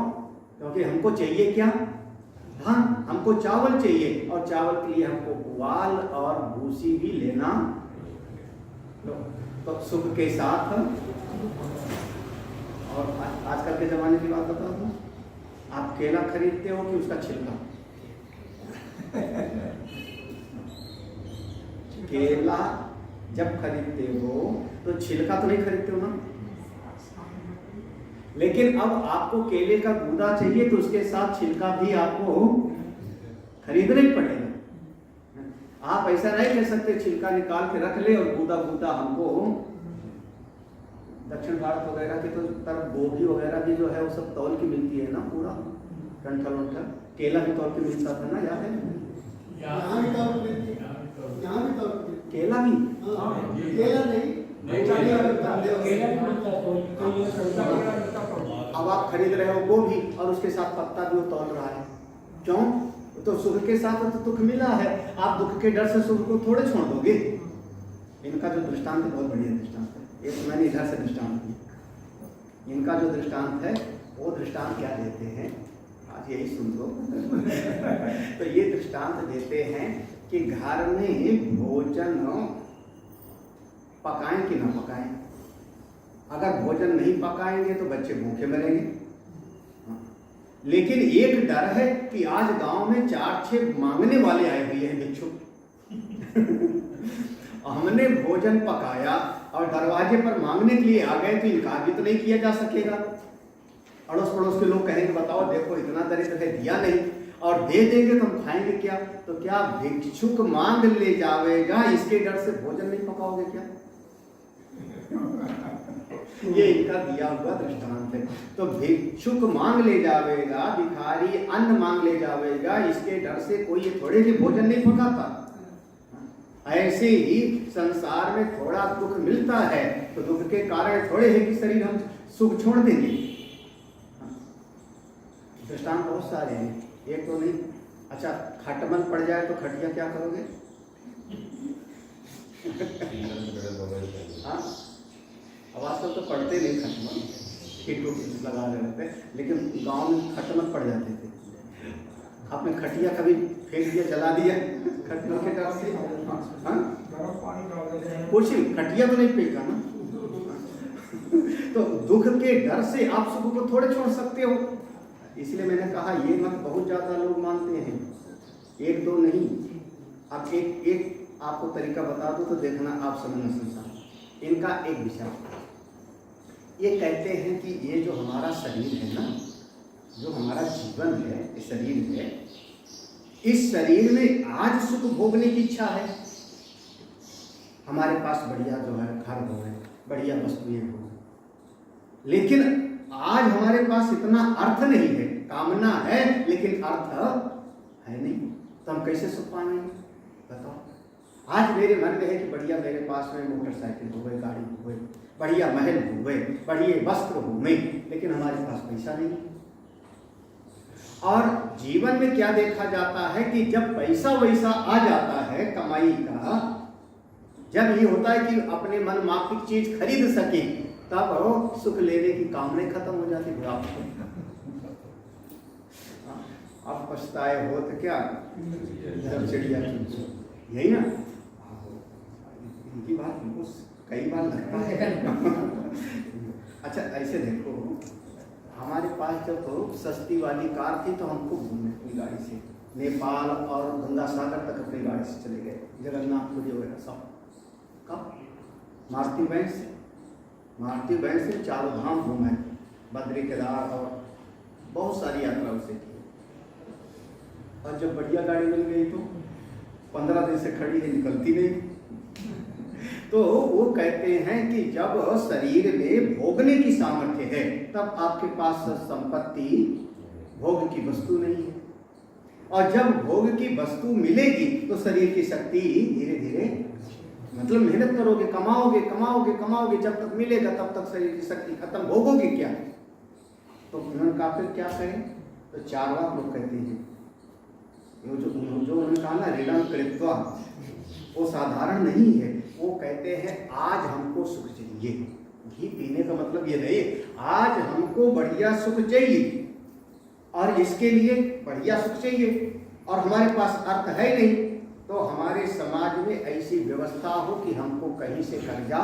क्योंकि हमको चाहिए क्या? धान, हमको चावल चाहिए, और चावल के लिए हमको पुआल और भूसी भी लेना। तो सुख के साथ, और आजकल के जमाने की बात बता दूं, आप केला खरीदते हो कि उसका छिलका? केला जब खरीदते हो तो छिलका तो नहीं खरीदते हो ना, लेकिन अब आपको केले का गूदा चाहिए तो उसके साथ छिलका भी आपको खरीदना ही पड़ेगा। आप ऐसा नहीं कह सकते छिलका निकाल के रख ले और गूदा हमको। दक्षिण भारत वगैरह की तो तरफ गोभी वगैरह भी जो है वो सब तौल की मिलती है ना, पूरा टंठल। केला भी तौल की मिलता था ना, याद है? यहाँ भी तौल की मिलती है। केला भी केला नहीं केला मिलता अब आप खरीद रहे हो गोभी और उसके साथ पत्ता भी वो तोड़ रहा है, क्यों? तो सुख के साथ तो दुख मिला है, आप दुख के डर से सुख को थोड़े छोड़ दोगे। इनका जो दृष्टांत है बहुत बढ़िया दृष्टांत है, एक मैंने इधर से दृष्टांत दिया। इनका जो दृष्टांत है वो दृष्टांत क्या देते हैं, आज यही सुन लो। तो ये दृष्टांत देते हैं कि घर में भोजन पकाएं कि ना पकाएं। अगर भोजन नहीं पकाएंगे तो बच्चे भूखे मरेंगे। लेकिन एक डर है कि आज गांव में 4-6 मांगने वाले आए हुए हैं भिक्षुक। हमने भोजन पकाया और दरवाजे पर मांगने के लिए आ गए तो इनकार भी तो नहीं किया जा सकेगा। अड़ोस पड़ोस के लोग कहेंगे बताओ देखो इतना दरिद्र है, दिया नहीं, और दे देंगे तो हम खाएंगे क्या? तो क्या भिक्षुक मांग ले जावेगा, इसके डर से भोजन नहीं पकाओगे क्या? ये इनका दिया हुआ दृष्टांत है। तो भिक्षुक मांग ले जावेगा, भिखारी अन्न मांग ले जावेगा, इसके डर से कोई ये थोड़े से भोजन नहीं पकाता। ऐसे ही संसार में थोड़ा दुख मिलता है तो दुख के कारण थोड़े है कि शरीर हम सुख छोड़ देंगे। दृष्टांत बहुत सारे हैं, एक तो नहीं। अच्छा, खटमल पड़ जाए तो खटिया क्या करोगे? हाँ, अब आजकल तो पढ़ते नहीं खटमल, हिट लगा रहे होते, लेकिन गांव में खटमल पड़ जाते थे। आपने खटिया कभी फेंक दिया, जला दिया खटमल के डर से? हाँ, कुछ खटिया तो नहीं फेंका ना। तो दुख के डर से आप सुख को थोड़े छोड़ सकते हो। इसलिए मैंने कहा ये मत बहुत ज्यादा लोग मानते हैं, एक दो नहीं। अब एक आपको तरीका बता दो तो देखना आप समझना संसार। इनका एक विचार, ये कहते हैं कि ये जो हमारा शरीर है ना, जो हमारा जीवन है, ये शरीर है, इस शरीर में आज सुख भोगने की इच्छा है। हमारे पास बढ़िया जो है घर हो, बढ़िया वस्तुएं हो, लेकिन आज हमारे पास इतना अर्थ नहीं है। कामना है लेकिन अर्थ है नहीं, तो हम कैसे सुख पाएंगे बताओ? आज मेरे मन में है कि बढ़िया मेरे पास में मोटरसाइकिल हो गए, गाड़ी हो गई, बढ़िया महल हो गए, बढ़िया वस्त्र हो गए, लेकिन हमारे पास पैसा नहीं। और जीवन में क्या देखा जाता है कि जब पैसा वैसा आ जाता है कमाई का, जब ये होता है कि अपने मन माफिक चीज खरीद सके, तब सुख लेने की कामना खत्म हो जाती है। अब पछताए हो तो क्या, जब चिड़िया चुन, यही ना। इनकी बात हमको कई बार लगता है। अच्छा ऐसे देखो, हमारे पास जब तो सस्ती वाली कार थी तो हमको घूमने अपनी गाड़ी से नेपाल और गंगा सागर तक अपनी गाड़ी से चले गए, जगन्नाथपुरी वगैरह सब। कब? मारुति वैन से चारों धाम घूमे, बद्री केदार और बहुत सारी यात्रा उसे की। और जब बढ़िया गाड़ी मिल गई तो 15 दिन से खड़ी है, निकलती नहीं। तो वो कहते हैं कि जब शरीर में भोगने की सामर्थ्य है तब आपके पास संपत्ति भोग की वस्तु नहीं है, और जब भोग की वस्तु मिलेगी तो शरीर की शक्ति धीरे धीरे, मतलब मेहनत करोगे, कमाओगे कमाओगे कमाओगे, जब तक मिलेगा तब तक शरीर की शक्ति खत्म, भोगोगे क्या? तो उन्होंने कहा फिर क्या करें? तो चारवाक लोग कहते हैं, जो उन्होंने कहा ना ऋणं कृत्वा, वो साधारण नहीं है। वो कहते हैं आज हमको सुख चाहिए। घी पीने का मतलब ये नहीं, आज हमको बढ़िया सुख चाहिए, और इसके लिए बढ़िया सुख चाहिए, और हमारे पास अर्थ है नहीं, तो हमारे समाज में ऐसी व्यवस्था हो कि हमको कहीं से कर्जा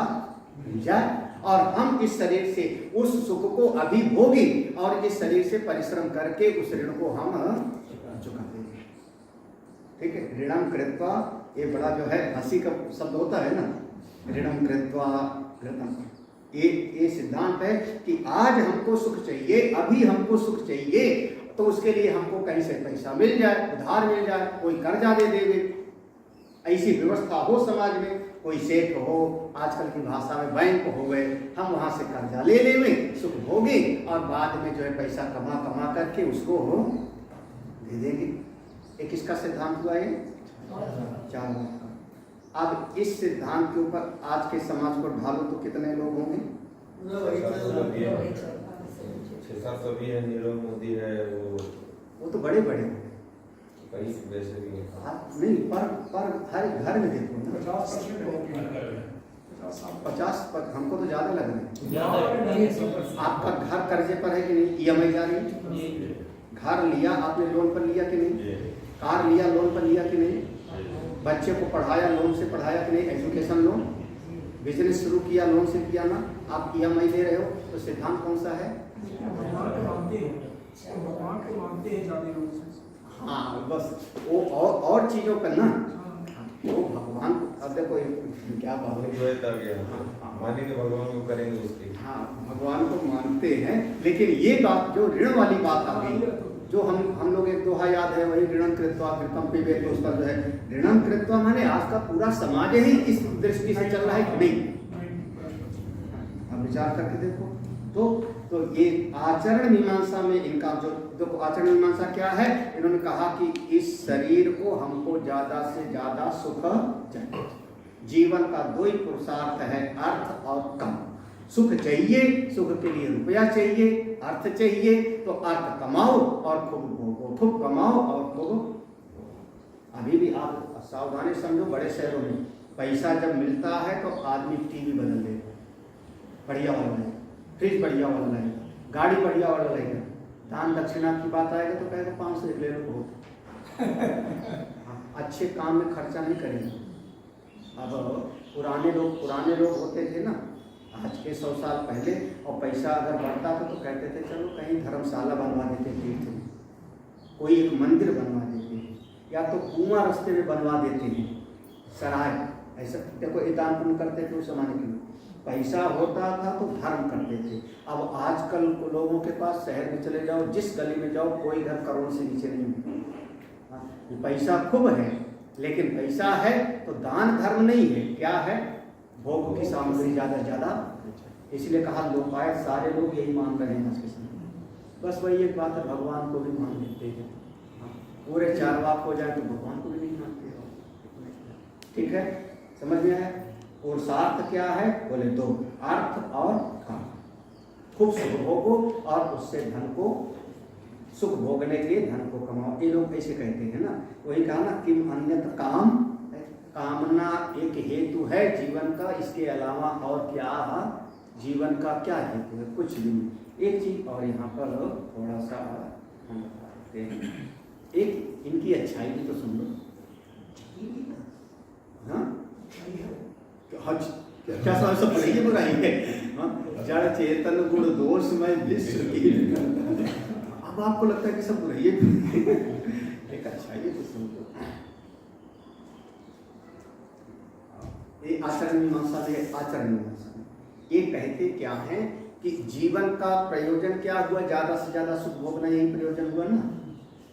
मिल जाए और हम इस शरीर से उस सुख को अभी भोगी और इस शरीर से परिश्रम करके उस ऋण को हम चुका देंगे। ठीक है, ऋणं कृत्वा, ये बड़ा जो है हंसी का शब्द होता है ना, ऋणं कृत्वा कृतं। ये सिद्धांत है कि आज हमको सुख चाहिए, अभी हमको सुख चाहिए, तो उसके लिए हमको कहीं से पैसा मिल जाए, उधार मिल जाए, कोई कर्जा दे देवे, ऐसी व्यवस्था हो समाज में। कोई सेठ हो, आजकल की भाषा में बैंक हो गए, हम वहाँ से कर्जा ले लेवे, सुख भोगे, और बाद में जो है पैसा कमा कमा करके उसको दे देंगे। ये किसका सिद्धांत हुआ है? चारवाक का। अब इस सिद्धांत के ऊपर आज के समाज को ढालो तो कितने लोग होंगे? 600-700 भी है, नीरव मोदी है, वो तो बड़े बड़े होंगे। कई वैसे भी हैं। नहीं, पर हर घर में देखो ना 50 हमको तो ज्यादा लग रहे हैं। आपका घर कर्जे पर है कि नहीं? EMI जा रही है? घर लिया आपने लोन पर लिया कि नहीं? कार लिया लोन पर लिया कि नहीं? बच्चे को पढ़ाया लोन से पढ़ाया कि नहीं? एजुकेशन लोन, बिजनेस शुरू किया लोन से किया ना? आप EMI दे रहे हो तो सिद्धांत कौन सा है? भगवान को मानते हैं ज्यादा लोग। हाँ, बस वो और चीजों पर ना, वो भगवान अब देखो क्या बात है, जो है तब गया मानेंगे भगवान को, करेंगे उसकी। हाँ भगवान को मानते हैं, लेकिन ये बात जो ऋण वाली बात आ गई, जो हम लोग एक दोहा याद है वही ऋणम कृत्वा कृतम पिबेत, तो उसका जो है ऋणम कृत्वा माने आज का पूरा समाज ही इस दृष्टि से चल रहा है कि नहीं? अब विचार करके देखो तो ये आचरण मीमांसा में इनका जो देखो आचरण मीमांसा क्या है, इन्होंने कहा कि इस शरीर को हमको ज्यादा से ज्यादा सुख चाहिए। जीवन का दो ही पुरुषार्थ है, अर्थ और काम। सुख चाहिए, सुख के लिए रुपया चाहिए, अर्थ चाहिए तो अर्थ कमाओ और खूब भोगो, खूब कमाओ और खूब। अभी भी आप सावधानी समझो, बड़े शहरों में पैसा जब मिलता है तो आदमी टीवी बदल दे, बढ़िया वाला है, फ्रिज बढ़िया वाला है, गाड़ी बढ़िया वाला रहेगा। दान दक्षिणा की बात आएगा तो कहेगा 500 ले लो बहुत। अच्छे काम में खर्चा नहीं करेंगे। अब पुराने लोग होते थे ना, आज के 100 साल पहले, और पैसा अगर बढ़ता था तो कहते थे चलो कहीं धर्मशाला बनवा देते, तीर्थ में कोई एक मंदिर बनवा देते हैं, या तो कुआं रास्ते में बनवा देते हैं, सराय ऐसा। देखो ये दान पुण्य करते थे उस जमाने के लोग, पैसा होता था तो धर्म करते थे। अब आजकल लोगों के पास शहर में चले जाओ, जिस गली में जाओ, कोई घर करोड़ से नीचे नहीं है। पैसा खूब है, लेकिन पैसा है तो दान धर्म नहीं है, क्या है? भोग की सामग्री ज्यादा से ज्यादा। इसलिए कहा लोकायत, सारे लोग यही मान रहे हैं आज के समय। बस वही एक बात है, भगवान को भी मान लेते हैं। पूरे चारवाक हो जाए तो भगवान को भी नहीं मानते हो। ठीक है, समझ में आया? पुरुषार्थ क्या है? बोले दो, अर्थ और काम। खूब सुख भोगो और उससे धन को, सुख भोगने के लिए धन को कमाओ। ये लोग ऐसे कहते हैं ना, वही कहा ना, किम अन्यत काम, कामना एक हेतु है जीवन का, इसके अलावा और क्या जीवन का क्या हेतु है? कुछ भी नहीं। एक चीज और यहाँ पर थोड़ा सा हम बताते हैं, एक इनकी अच्छाई भी तो सुन लो। हाँ क्या सब बड़ी बुराई है? जड़ चेतन गुण दोष में विश्व की। अब आपको लगता है कि सब बुराई है, एक अच्छाई तो सुन लो। ये आचरण मीमांसा में, आचरण मीमांसा में ये कहते क्या है कि जीवन का प्रयोजन क्या हुआ? ज्यादा से ज्यादा सुख भोगना, यही प्रयोजन हुआ ना।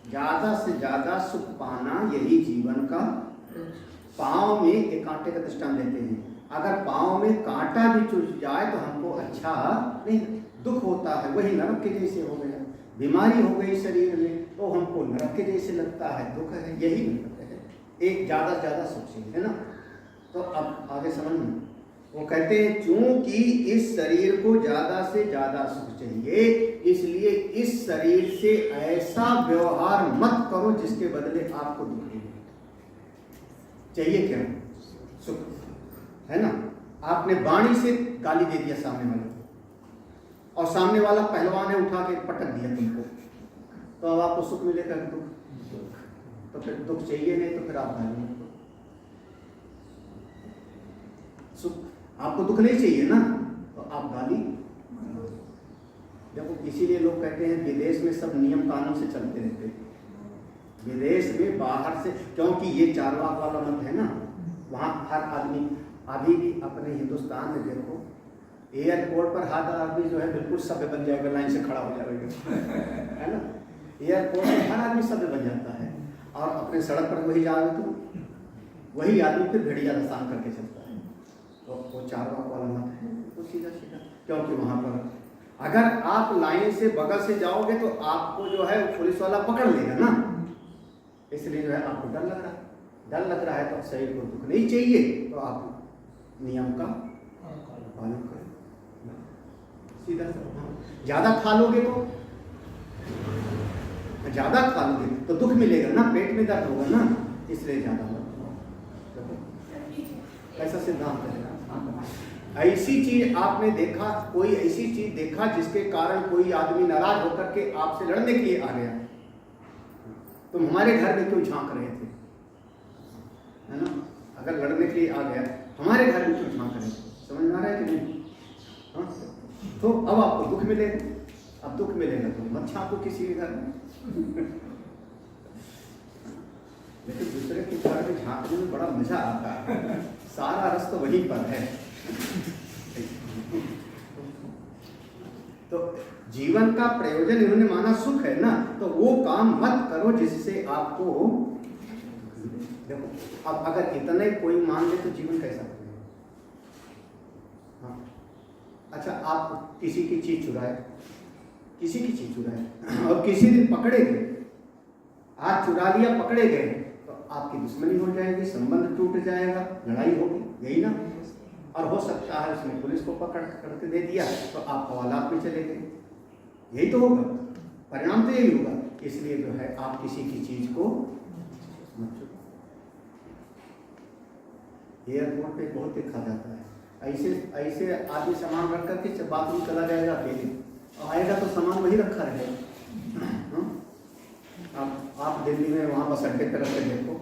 ज्यादा से ज्यादा सुख पाना यही जीवन का। पाँव में एक कांटे का दृष्टांत देते हैं, अगर पाँव में कांटा भी चुभ जाए तो हमको अच्छा नहीं, दुख होता है, वही नरक के जैसे हो गया। बीमारी हो गई शरीर में तो हमको नरक के जैसे लगता है, दुख है, यही मतलब है। एक ज्यादा से ज्यादा सुख चाहिए, है ना? तो अब आगे समझ में, वो कहते हैं चूंकि इस शरीर को ज्यादा से ज्यादा सुख चाहिए, इसलिए इस शरीर से ऐसा व्यवहार मत करो जिसके बदले आपको दुख चाहिए। क्या सुख है ना? आपने वाणी से गाली दे दिया सामने वाले को, और सामने वाला पहलवान है उठा के पटक दिया तुमको, तो अब आपको सुख मिलेगा कि दुख? तो फिर दुख चाहिए नहीं तो फिर आप गाली। सुख आपको दुख नहीं चाहिए ना, तो आप गाली। देखो इसीलिए लोग कहते हैं विदेश में सब नियम कानून से चलते रहते हैं। विदेश में बाहर से, क्योंकि ये चारवाक वाला मत है ना, वहाँ हर आदमी, अभी भी अपने हिंदुस्तान में देखो एयरपोर्ट पर हर आदमी जो है बिल्कुल सभ्य बन जाएगा, लाइन से खड़ा हो जाएगा, है ना? एयरपोर्ट पर हर आदमी सभ्य बन जाता है, और अपने सड़क पर वही जाओगे तो वही आदमी फिर भेड़िया दस्तान करके चलता है। तो वो चारवाक वाला मत है, तो सीधा सीधा, क्योंकि वहाँ पर अगर आप लाइन से बगल से जाओगे तो आपको जो है पुलिस वाला पकड़ लेगा ना, इसलिए जो है आपको डर लग रहा है। डर लग रहा है तो शरीर को दुख नहीं चाहिए तो आप नियम का पालन करें। सीधा ज्यादा खा लोगे तो दुख मिलेगा ना, पेट में दर्द होगा ना, इसलिए ज्यादा कैसा सिद्धांत है। ऐसी चीज आपने देखा, कोई ऐसी चीज देखा जिसके कारण कोई आदमी नाराज होकर के आपसे लड़ने के लिए आ गया, तुम हमारे घर में क्यों झांक रहे थे, है ना? अगर लड़ने के लिए आ गया हमारे घर में क्यों झांक रहे थे, समझ में आ रहा है कि नहीं? हाँ? तो अब आपको दुख मिलेगा, अब दुख मिलेगा तो मत झांको किसी के घर में। लेकिन दूसरे के घर में झांकने में बड़ा मजा आता है, सारा रस तो वहीं पर है। तो जीवन का प्रयोजन इन्होंने माना सुख है ना, तो वो काम मत करो जिससे आपको, देखो अब अगर इतना ही कोई मान ले तो जीवन कैसा बनेगा? हाँ, अच्छा आप किसी की चीज चुराए और किसी दिन पकड़े गए, आज चुरा लिया पकड़े गए तो आपकी दुश्मनी हो जाएगी, संबंध टूट जाएगा, लड़ाई होगी, यही ना? और हो सकता है उसने पुलिस को पकड़ करके दे दिया तो आप हवालात में चले गए, यही तो होगा, परिणाम तो यही होगा। इसलिए जो है आप किसी की चीज को मत चुराओ। एयरपोर्ट पे बहुत देखा जाता है, ऐसे आदमी सामान रख करके बाथरूम चला जाएगा अकेले, आएगा तो सामान वही रखा रहेगा। आप दिल्ली में वहाँ बस अड्डे पर रख के देखो,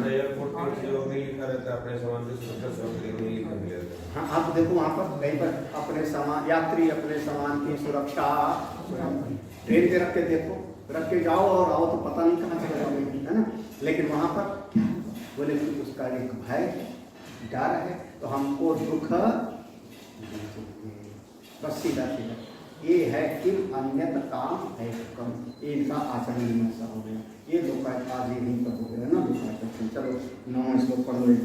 एयरपोर्ट पे सहयोग नहीं लिखा रहता है, अपने सामान की सुरक्षा सहयोग नहीं लिखा मिलेगा। हाँ, आप देखो वहाँ पर कहीं पर अपने सामान, यात्री अपने सामान की सुरक्षा ट्रेन पे रख के देखो, रख के जाओ और आओ तो पता नहीं कहाँ चले जाओगे, है ना? लेकिन वहाँ पर बोले कि उसका एक भय डर है तो हमको दुख बस सीधा ये है कि अन्यत काम है कम, इनका आचरण नहीं ऐसा हो गया। ये लोकायत आज यहीं पर हो गया ना, लोकायत। चलो 9 श्लोक पढ़ लो एक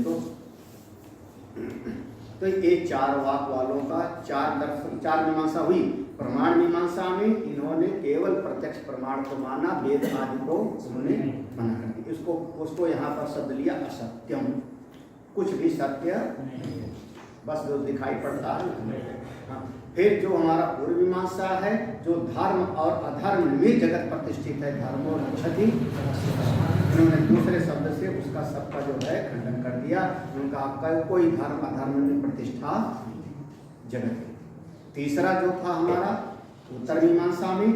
तो ये 4 वाक वालों का 4 मीमांसा हुई। प्रमाण मीमांसा में इन्होंने केवल प्रत्यक्ष प्रमाण को माना, वेद आदि को उन्होंने मना कर दिया। उसको यहाँ पर शब्द लिया असत्यम, कुछ भी सत्य बस जो दिखाई पड़ता है। हाँ, फिर जो हमारा पूर्व मीमांसा है, जो धर्म और अधर्म में जगत प्रतिष्ठित है, धर्म और क्षति, उन्होंने दूसरे शब्द से उसका सबका जो है खंडन कर दिया। उनका कोई धर्म अधर्म में प्रतिष्ठा जगत। तीसरा जो था हमारा उत्तर मीमांसा में,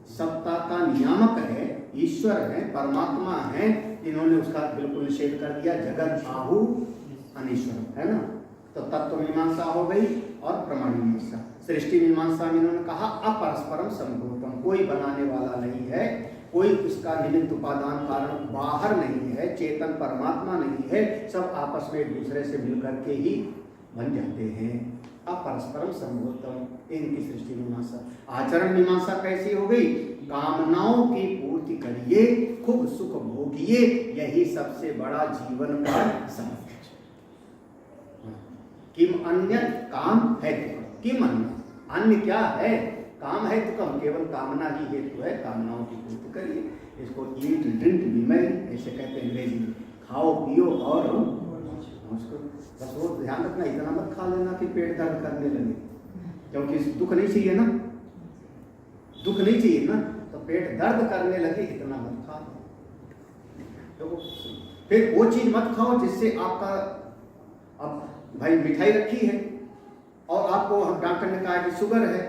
सत्ता का नियामक है, ईश्वर है, परमात्मा है, इन्होंने उसका बिल्कुल निषेध कर दिया। जगत आहु अनीश्वर है ना, तो तत्व मीमांसा हो गई। और प्रमाण मीमांसा, सृष्टि मीमांसा में इन्होंने कहा अपरस्परम संभूतम, कोई बनाने वाला नहीं है, कोई उसका निमित्त उपादान कारण बाहर नहीं है, चेतन परमात्मा नहीं है, सब आपस में एक दूसरे से मिलकर के ही बन जाते हैं। अपरस्परम संभूतम, इनकी सृष्टि मीमांसा। आचरण मीमांसा कैसी हो गई? कामनाओं की पूर्ति करिए, खूब सुख भोगिए, यही सबसे बड़ा जीवन का समझ। किम अन्य काम है तुकम, किम अन्य क्या है? काम है तुकम, केवल कामना ही हेतु है, कामनाओं की पूर्ति करिए। इसको ईट ड्रिंक बी मैरी ऐसे कहते हैं अंग्रेजी में, खाओ पियो और उसको बस वो ध्यान रखना, इतना मत खा लेना कि पेट दर्द करने लगे, क्योंकि दुख नहीं चाहिए ना, दुख नहीं चाहिए ना, तो पेट दर्द करने लगे इतना मत खा। तो फिर वो चीज मत खाओ जिससे आपका, अब भाई मिठाई रखी है और आपको डॉक्टर ने कहा कि शुगर है,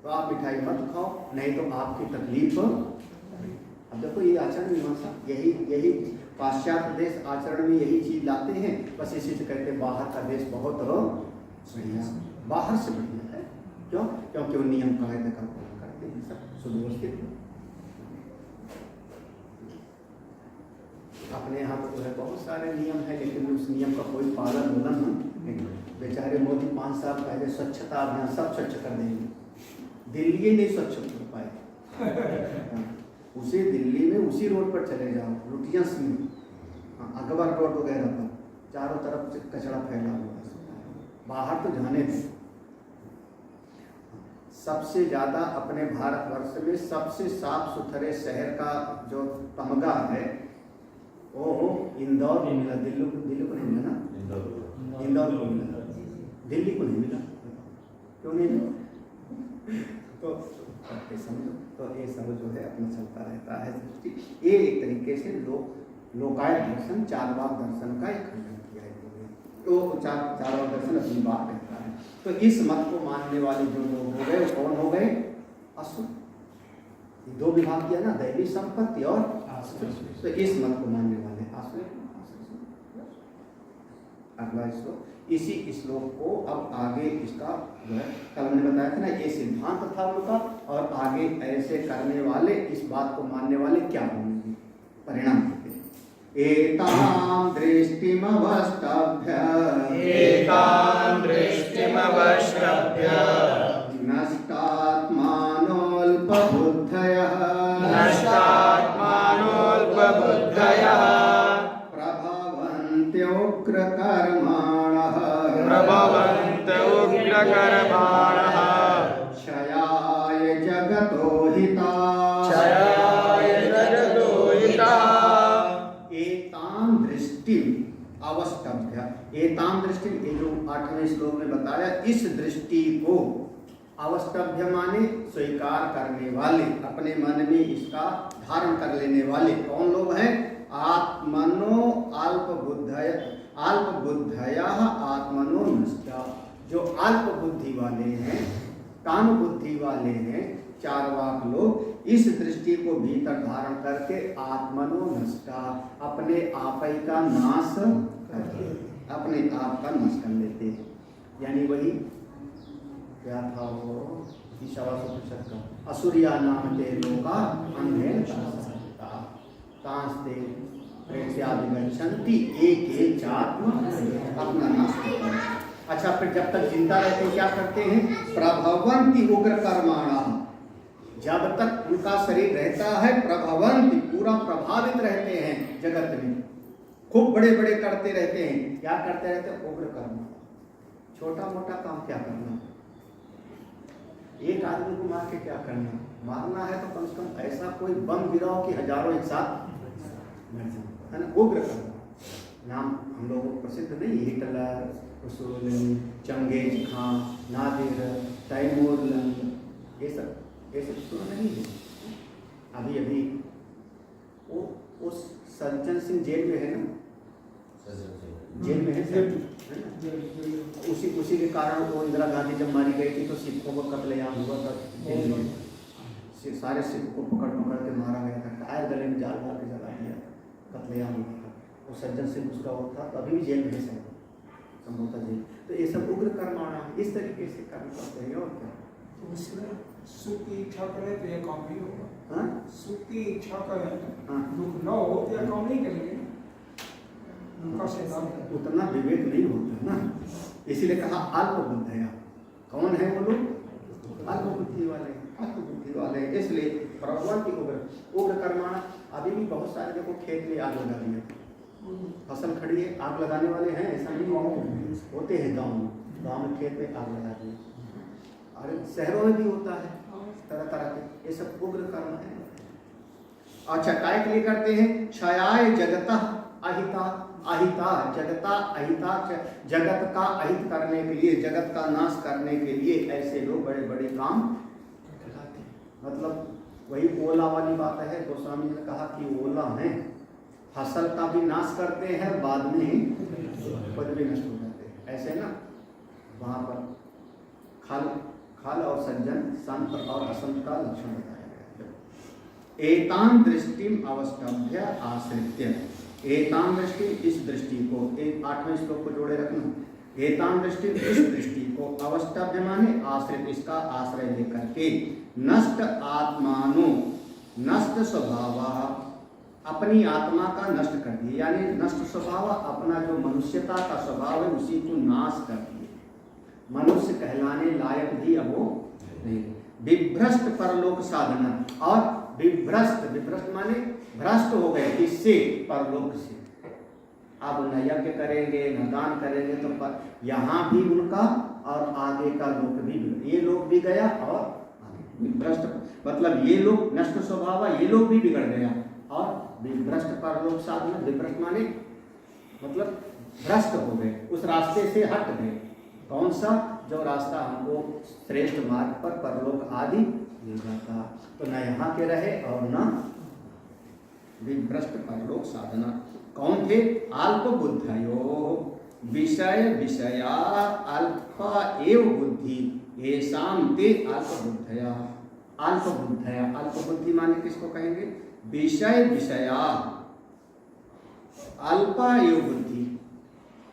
तो आप मिठाई मत खाओ, नहीं तो आपकी तकलीफ। अब देखो ये आचरण मीमांसा, यही पाश्चात्य देश आचरण में यही चीज लाते हैं। बस इसी से कहते हैं बाहर का देश बहुत बढ़िया, बाहर से बढ़िया है। क्यों? क्योंकि वो नियम कायदे का पालन करते हैं, सब सुव्यवस्थित। अपने यहाँ पर जो है बहुत सारे नियम है, लेकिन उस नियम का कोई पालन उल्लंघन नहीं। बेचारे मोदी 5 साल पहले स्वच्छता अभियान सब स्वच्छ कर देंगे, दिल्ली नहीं स्वच्छ कर पाए। उसी दिल्ली में उसी रोड पर चले जाओ, लुटियंस में, अकबर रोड वगैरह पर चारों तरफ से कचरा फैला हुआ है, बाहर तो जाने दें। सबसे ज़्यादा अपने भारतवर्ष में सबसे साफ सुथरे शहर का जो तमगा है वो इंदौर को मिला। दिल्ली को नहीं मिला ना, इंदौर को मिला, दिल्ली को नहीं मिला। क्यों नहीं मिला? तो समझो, तो ये सब जो है अपना चलता रहता है। ये एक तरीके से लोकायत दर्शन चारवाक दर्शन का एक खंडन किया है। तो चारवाक दर्शन अपनी बात कहता है। तो इस मत को मानने वाले जो लोग हो गए वो कौन हो गए? असुर। दो विभाग किया ना, दैवी संपत्ति और आसुर। तो इस मत को मानने वाले आसुर। अगला श्लोक, इसी श्लोक को अब आगे इसका जो है कल हमने बताया था ना, ये सिद्धांत था उनका, और आगे ऐसे करने वाले, इस बात को मानने वाले क्या होंगे, परिणाम देते हैं। एतां दृष्टिमवष्टभ्य नष्टात्मानोऽल्पबुद्धयः प्रभवन्त्युग्रकर्माणः क्षयाय जगतो हिताः एतां दृष्टिम अवष्टभ्य। एतां दृष्टि, ये जो 8वें श्लोक में बताया, इस दृष्टि को अवष्टभ्य माने स्वीकार करने वाले, अपने मन में इसका धारण कर लेने वाले कौन लोग हैं? आत्मनो अल्पबुद्धयः आत्मनो नष्टा। जो अल्प बुद्धि वाले हैं, काम बुद्धि वाले हैं, चारवाक लोग, इस दृष्टि को भीतर धारण करके आत्मनो नष्टा, अपने आप ही का नाश करते, अपने आप का नाश कर लेते हैं। यानी वही क्या था वो ईशावासोपनिषद का, असुरिया नाम ते लोका अन्य तांस्ते प्रेत्यादिगच्छन्ति एके चात्म, अपना नाश करते हैं। अच्छा, फिर जब तक जिंदा रहते हैं क्या करते हैं? प्रभवन्ति उग्र कर्माणा, जब तक उनका शरीर रहता है, प्रभवन्ति पूरा प्रभावित रहते हैं जगत में, खूब बड़े बड़े करते रहते हैं। क्या करते रहते हैं? उग्र कर्म। छोटा मोटा काम क्या करना, एक आदमी को मार के क्या करना, मारना है तो कम से कम ऐसा कोई बम गिराओ कि हजारों एक साथ मर जाए, है ना। उग्र कर्म नाम हम लोगों को प्रसिद्ध नहीं, हिटलर, चंगेज खां, नादिर, तैमूर, ये सब सुना नहीं है। अभी वो सज्जन सिंह जेल में है ना, जेल में है ना। उसी के कारण वो इंदिरा गांधी जब मारी गई थी तो सिखों को कत्लेआम हुआ था जेल में। सारे सिख को पकड़ के मारा गया था, टायर गले में जाल मार के जला दिया, कत्लेआम हुआ था। वो सज्जन सिंह उसका वो था, तो अभी भी जेल में है संभवतः जेल। तो ये सब उग्र कर्माणा इस तरीके से कर्म करते हैं। और क्या तो उसमें सुख की इच्छा करे तो यह काम नहीं होगा। हाँ, सुख की इच्छा करे, हाँ, दुख न हो तो यह काम नहीं करेंगे। उनका सिद्धांत उतना विवेक नहीं होता ना, इसीलिए कहा अल्प बुद्धया। कौन है वो लोग? अल्प बुद्धि वाले, अल्प बुद्धि वाले। इसलिए प्रभवन्ति उग्र कर्माणा। अभी भी बहुत सारे देखो खेत में आग लगा दिया, फसल खड़ी है, आग लगाने वाले हैं, ऐसा नहीं होते हैं गाँव में खेत में आग लगा दिए। और शहरों में भी होता है तरह तरह के, ये सब उग्र कर्म है। अच्छा, काय के लिए करते हैं? क्षयाय जगतः अहिता, अहिता जगता अहिता, जगत का अहित करने के लिए, जगत का नाश करने के लिए ऐसे लोग बड़े बड़े काम करते हैं। मतलब वही ओला वाली बात है। गोस्वामी ने कहा कि ओला है, फसल का भी नाश करते हैं, बाद में खुद भी नष्ट हो जाते हैं। ऐसे ना वहाँ पर खल और सज्जन, संत और असंत का लक्षण बताया गया। एतां दृष्टिम अवष्टभ्य आश्रित्य, एतां दृष्टि, इस दृष्टि को, एक 8वें श्लोक को जोड़े रखना। एतां दृष्टि, इस दृष्टि को, अवष्टभ्य माने आश्रित, इसका आश्रय लेकर के, नष्ट आत्मानो, नष्ट स्वभाव, अपनी आत्मा का नष्ट कर दिए। यानी नष्ट स्वभाव, अपना जो मनुष्यता का स्वभाव है उसी को नाश कर दिए, मनुष्य कहलाने लायक भी अब वो नहीं। विभ्रष्ट परलोक साधना, और विभ्रष्ट माने भ्रष्ट हो गए, किससे? परलोक से। अब न यज्ञ करेंगे न दान करेंगे तो यहाँ भी उनका और आगे का लोक भी ये लोक भी गया और आगे भ्रष्ट, मतलब ये लोग नष्ट स्वभाव, ये लोग भी बिगड़ गया और विभ्रष्ट परलोक साधन, विभ्रष्ट माने मतलब भ्रष्ट हो गए, उस रास्ते से हट गए। कौन सा? जो रास्ता हमको श्रेष्ठ मार्ग पर परलोक आदि मिल जाता, तो न यहाँ के रहे और न विभ्रष्ट परलोक साधना। कौन थे? अल्प बुद्धयो विषय विषया अल्पा एव बुद्धि येषां ते अल्प बुद्धया। अल्प बुद्धया, अल्प बुद्धि माने किसको कहेंगे? विषय विषया अल्पा एव बुद्धि,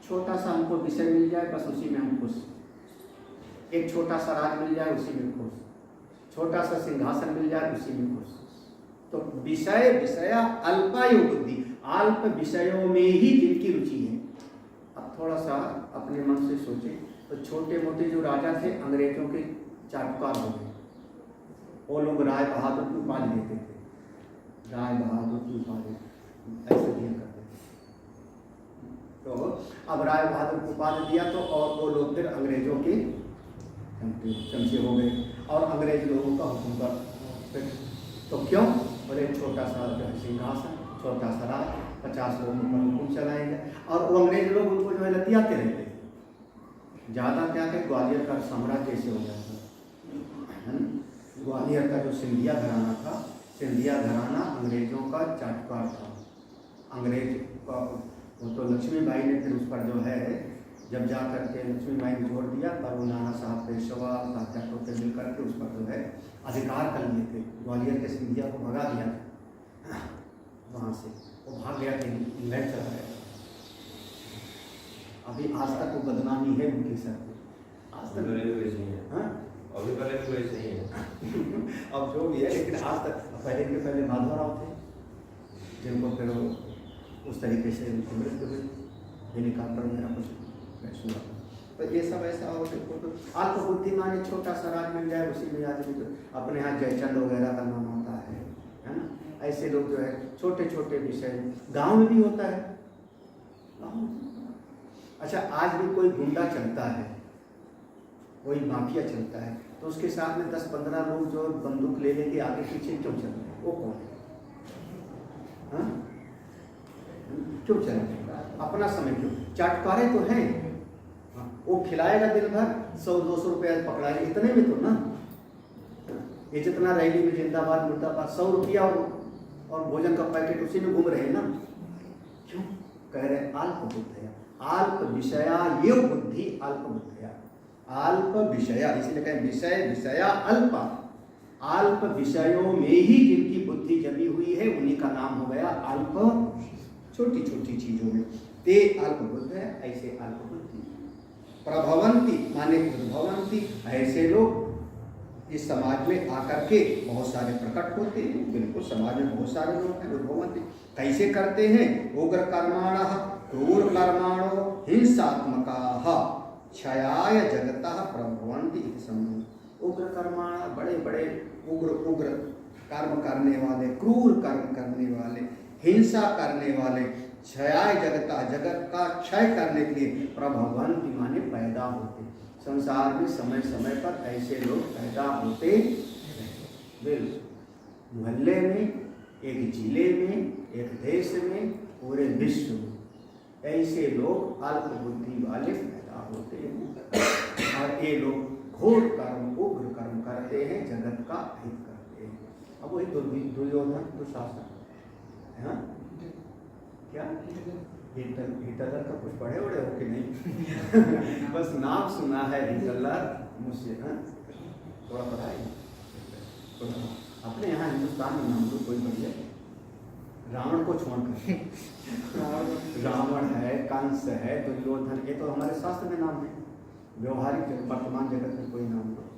छोटा सा हमको विषय मिल जाए बस उसी में हम खुश, एक छोटा सा राज मिल जाए उसी में खुश, छोटा सा सिंहासन मिल जाए उसी में खुश। तो विषय विषया अल्पायु बुद्धि, अल्प विषयों में ही जिनकी रुचि है। अब थोड़ा सा अपने मन से सोचें, तो छोटे मोटे जो राजा थे अंग्रेजों के चाटुकार हो गए, वो लोग राय बहादुर की उपाधि देते थे, राय बहादुर की उपाधि ऐसे दिया करते थे। तो अब राय बहादुर को उपाधि दिया तो और वो लोग फिर अंग्रेजों के चमचे हो गए और अंग्रेज लोगों का हुक्म पर। तो क्यों? बोले छोटा सा जो है सिंहासन, छोटा सा राज, 50 लोगों पर हुक्म चलाएंगे और वो अंग्रेज लोग उनको जो है लतियाते रहते, ज़्यादा क्या कहें, ग्वालियर का साम्राज्य ऐसे हो जाता। ग्वालियर का जो सिंधिया घराना था, सिंधिया घराना अंग्रेजों का चाटुकार था। अंग्रेज का वो तो लक्ष्मीबाई ने फिर उस पर जो है जब जा करके लक्ष्मीबाई ने जोड़ दिया, तब वो नाना साहब पेशवा तात्या से मिल करके उस पर जो है अधिकार कर लिए थे। ग्वालियर के सिंधिया को भगा दिया था वहाँ से, वो भाग गया था, इंग्लैंड चला गया। अभी आज तक वो बदनामी है उनके सर पे, आज तक वैसे ही है। हाँ अभी पहले भी वैसे ही है। अब जो भी है, लेकिन आज तक पहले माधवराव थे जिनको फिर उस तरीके से उनकी मृत्यु हुई, हेलीकॉप्टर मेरा कुछ सुना। तो ये सब ऐसा हो देखो, तो अल्प बुद्धि माने छोटा सा राज मिल जाए उसी में आदमी, तो अपने यहाँ जयचंद वगैरह का नाम आता है ना। ऐसे लोग जो है छोटे छोटे विषय, गांव में भी होता है। अच्छा, आज भी कोई गुंडा चलता है, कोई माफिया चलता है, तो उसके साथ में 10-15 लोग जो बंदूक ले लेके आगे पीछे क्यों चल रहे हैं? वो कौन है? हाँ? क्यों चल रहे हैं? अपना समय क्यों? चाटकारे तो हैं, वो खिलाएगा दिन भर, 100-200 रुपया पकड़ाएगा, इतने में तो ना। ये जितना रैली में जिंदाबाद मुर्दाबाद 100 रुपया और भोजन का पैकेट उसी में घूम रहे हैं ना। क्यों? कह रहे अल्प बुद्धया, अल्प विषया ये बुद्धि अल्प बुद्धया, अल्प विषया, इसलिए कहें विषय विषया अल्पा, अल्प विषयों में ही जिनकी बुद्धि जमी हुई है उन्हीं का नाम हो गया अल्प। छोटी छोटी चीजों में ते अल्प बुद्ध है, ऐसे अल्प बुद्धि। प्रभवंती माने उद्भवंती, ऐसे लोग इस समाज में आकर के बहुत सारे प्रकट होते हैं। बिल्कुल समाज में बहुत सारे लोग हैं उद्भवंती। कैसे करते हैं? उग्र कर्माणः क्रूर कर्माणो हिंसात्मकाः क्षयाय जगतः प्रभवन्ति इति सम्यक्। उग्र कर्माणः, बड़े बड़े उग्र कर्म करने वाले, क्रूर कर्म करने वाले, हिंसा करने वाले, क्षयाय जगता, जगत का क्षय करने के लिए प्रभवन्ति माने पैदा होते। संसार में समय समय पर ऐसे लोग पैदा होते हैं। मोहल्ले में, एक जिले में, एक देश में, पूरे विश्व में ऐसे लोग अल्प बुद्धि वाले पैदा होते हैं और ये लोग घोर कर्म, उग्र कर्म करते हैं, जगत का हित करते हैं। अब वही दुर्योधन, दुशासन, हाँ क्या हिटलर का कुछ पढ़े उड़े हो कि नहीं? बस नाम सुना है हिटलर, मुझसे थोड़ा पता है। अपने यहाँ हिंदुस्तान में नाम तो कोई बढ़िया, रावण को छोड़कर रावण है, कंस है, दुर्योधन, ये तो हमारे शास्त्र में नाम है। व्यवहारिक वर्तमान जगत में कोई नाम नहीं।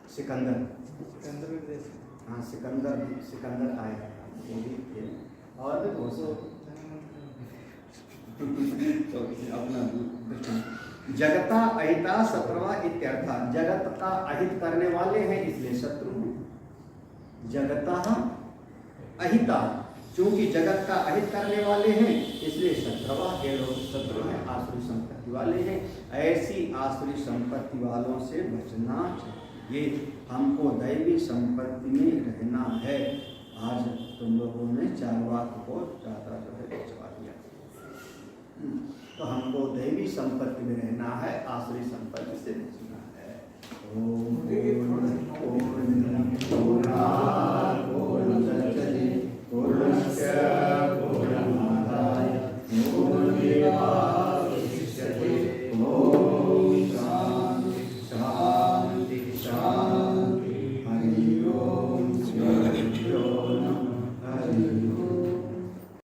सिकंदर, हाँ सिकंदर आया वो भी थे और भी बहुत से अपना जगता अहिता शत्रुवा इत्यर्थ, जगत का अहित करने वाले हैं इसलिए शत्रु हैं। जगता अहिता क्योंकि जगत का अहित करने वाले हैं, इसलिए शत्रवा के लोग शत्रु हैं, आसुरी संपत्ति वाले हैं। ऐसी आसुरी संपत्ति वालों से बचना चाहिए। हमको दैवी संपत्ति में रहना है। आज तुम लोगों ने चारवाक को ज़्यादा जो है बचवा दिया। तो हमको दैवी संपत्ति में रहना है, आसुरी संपत्ति से बचना है। ओम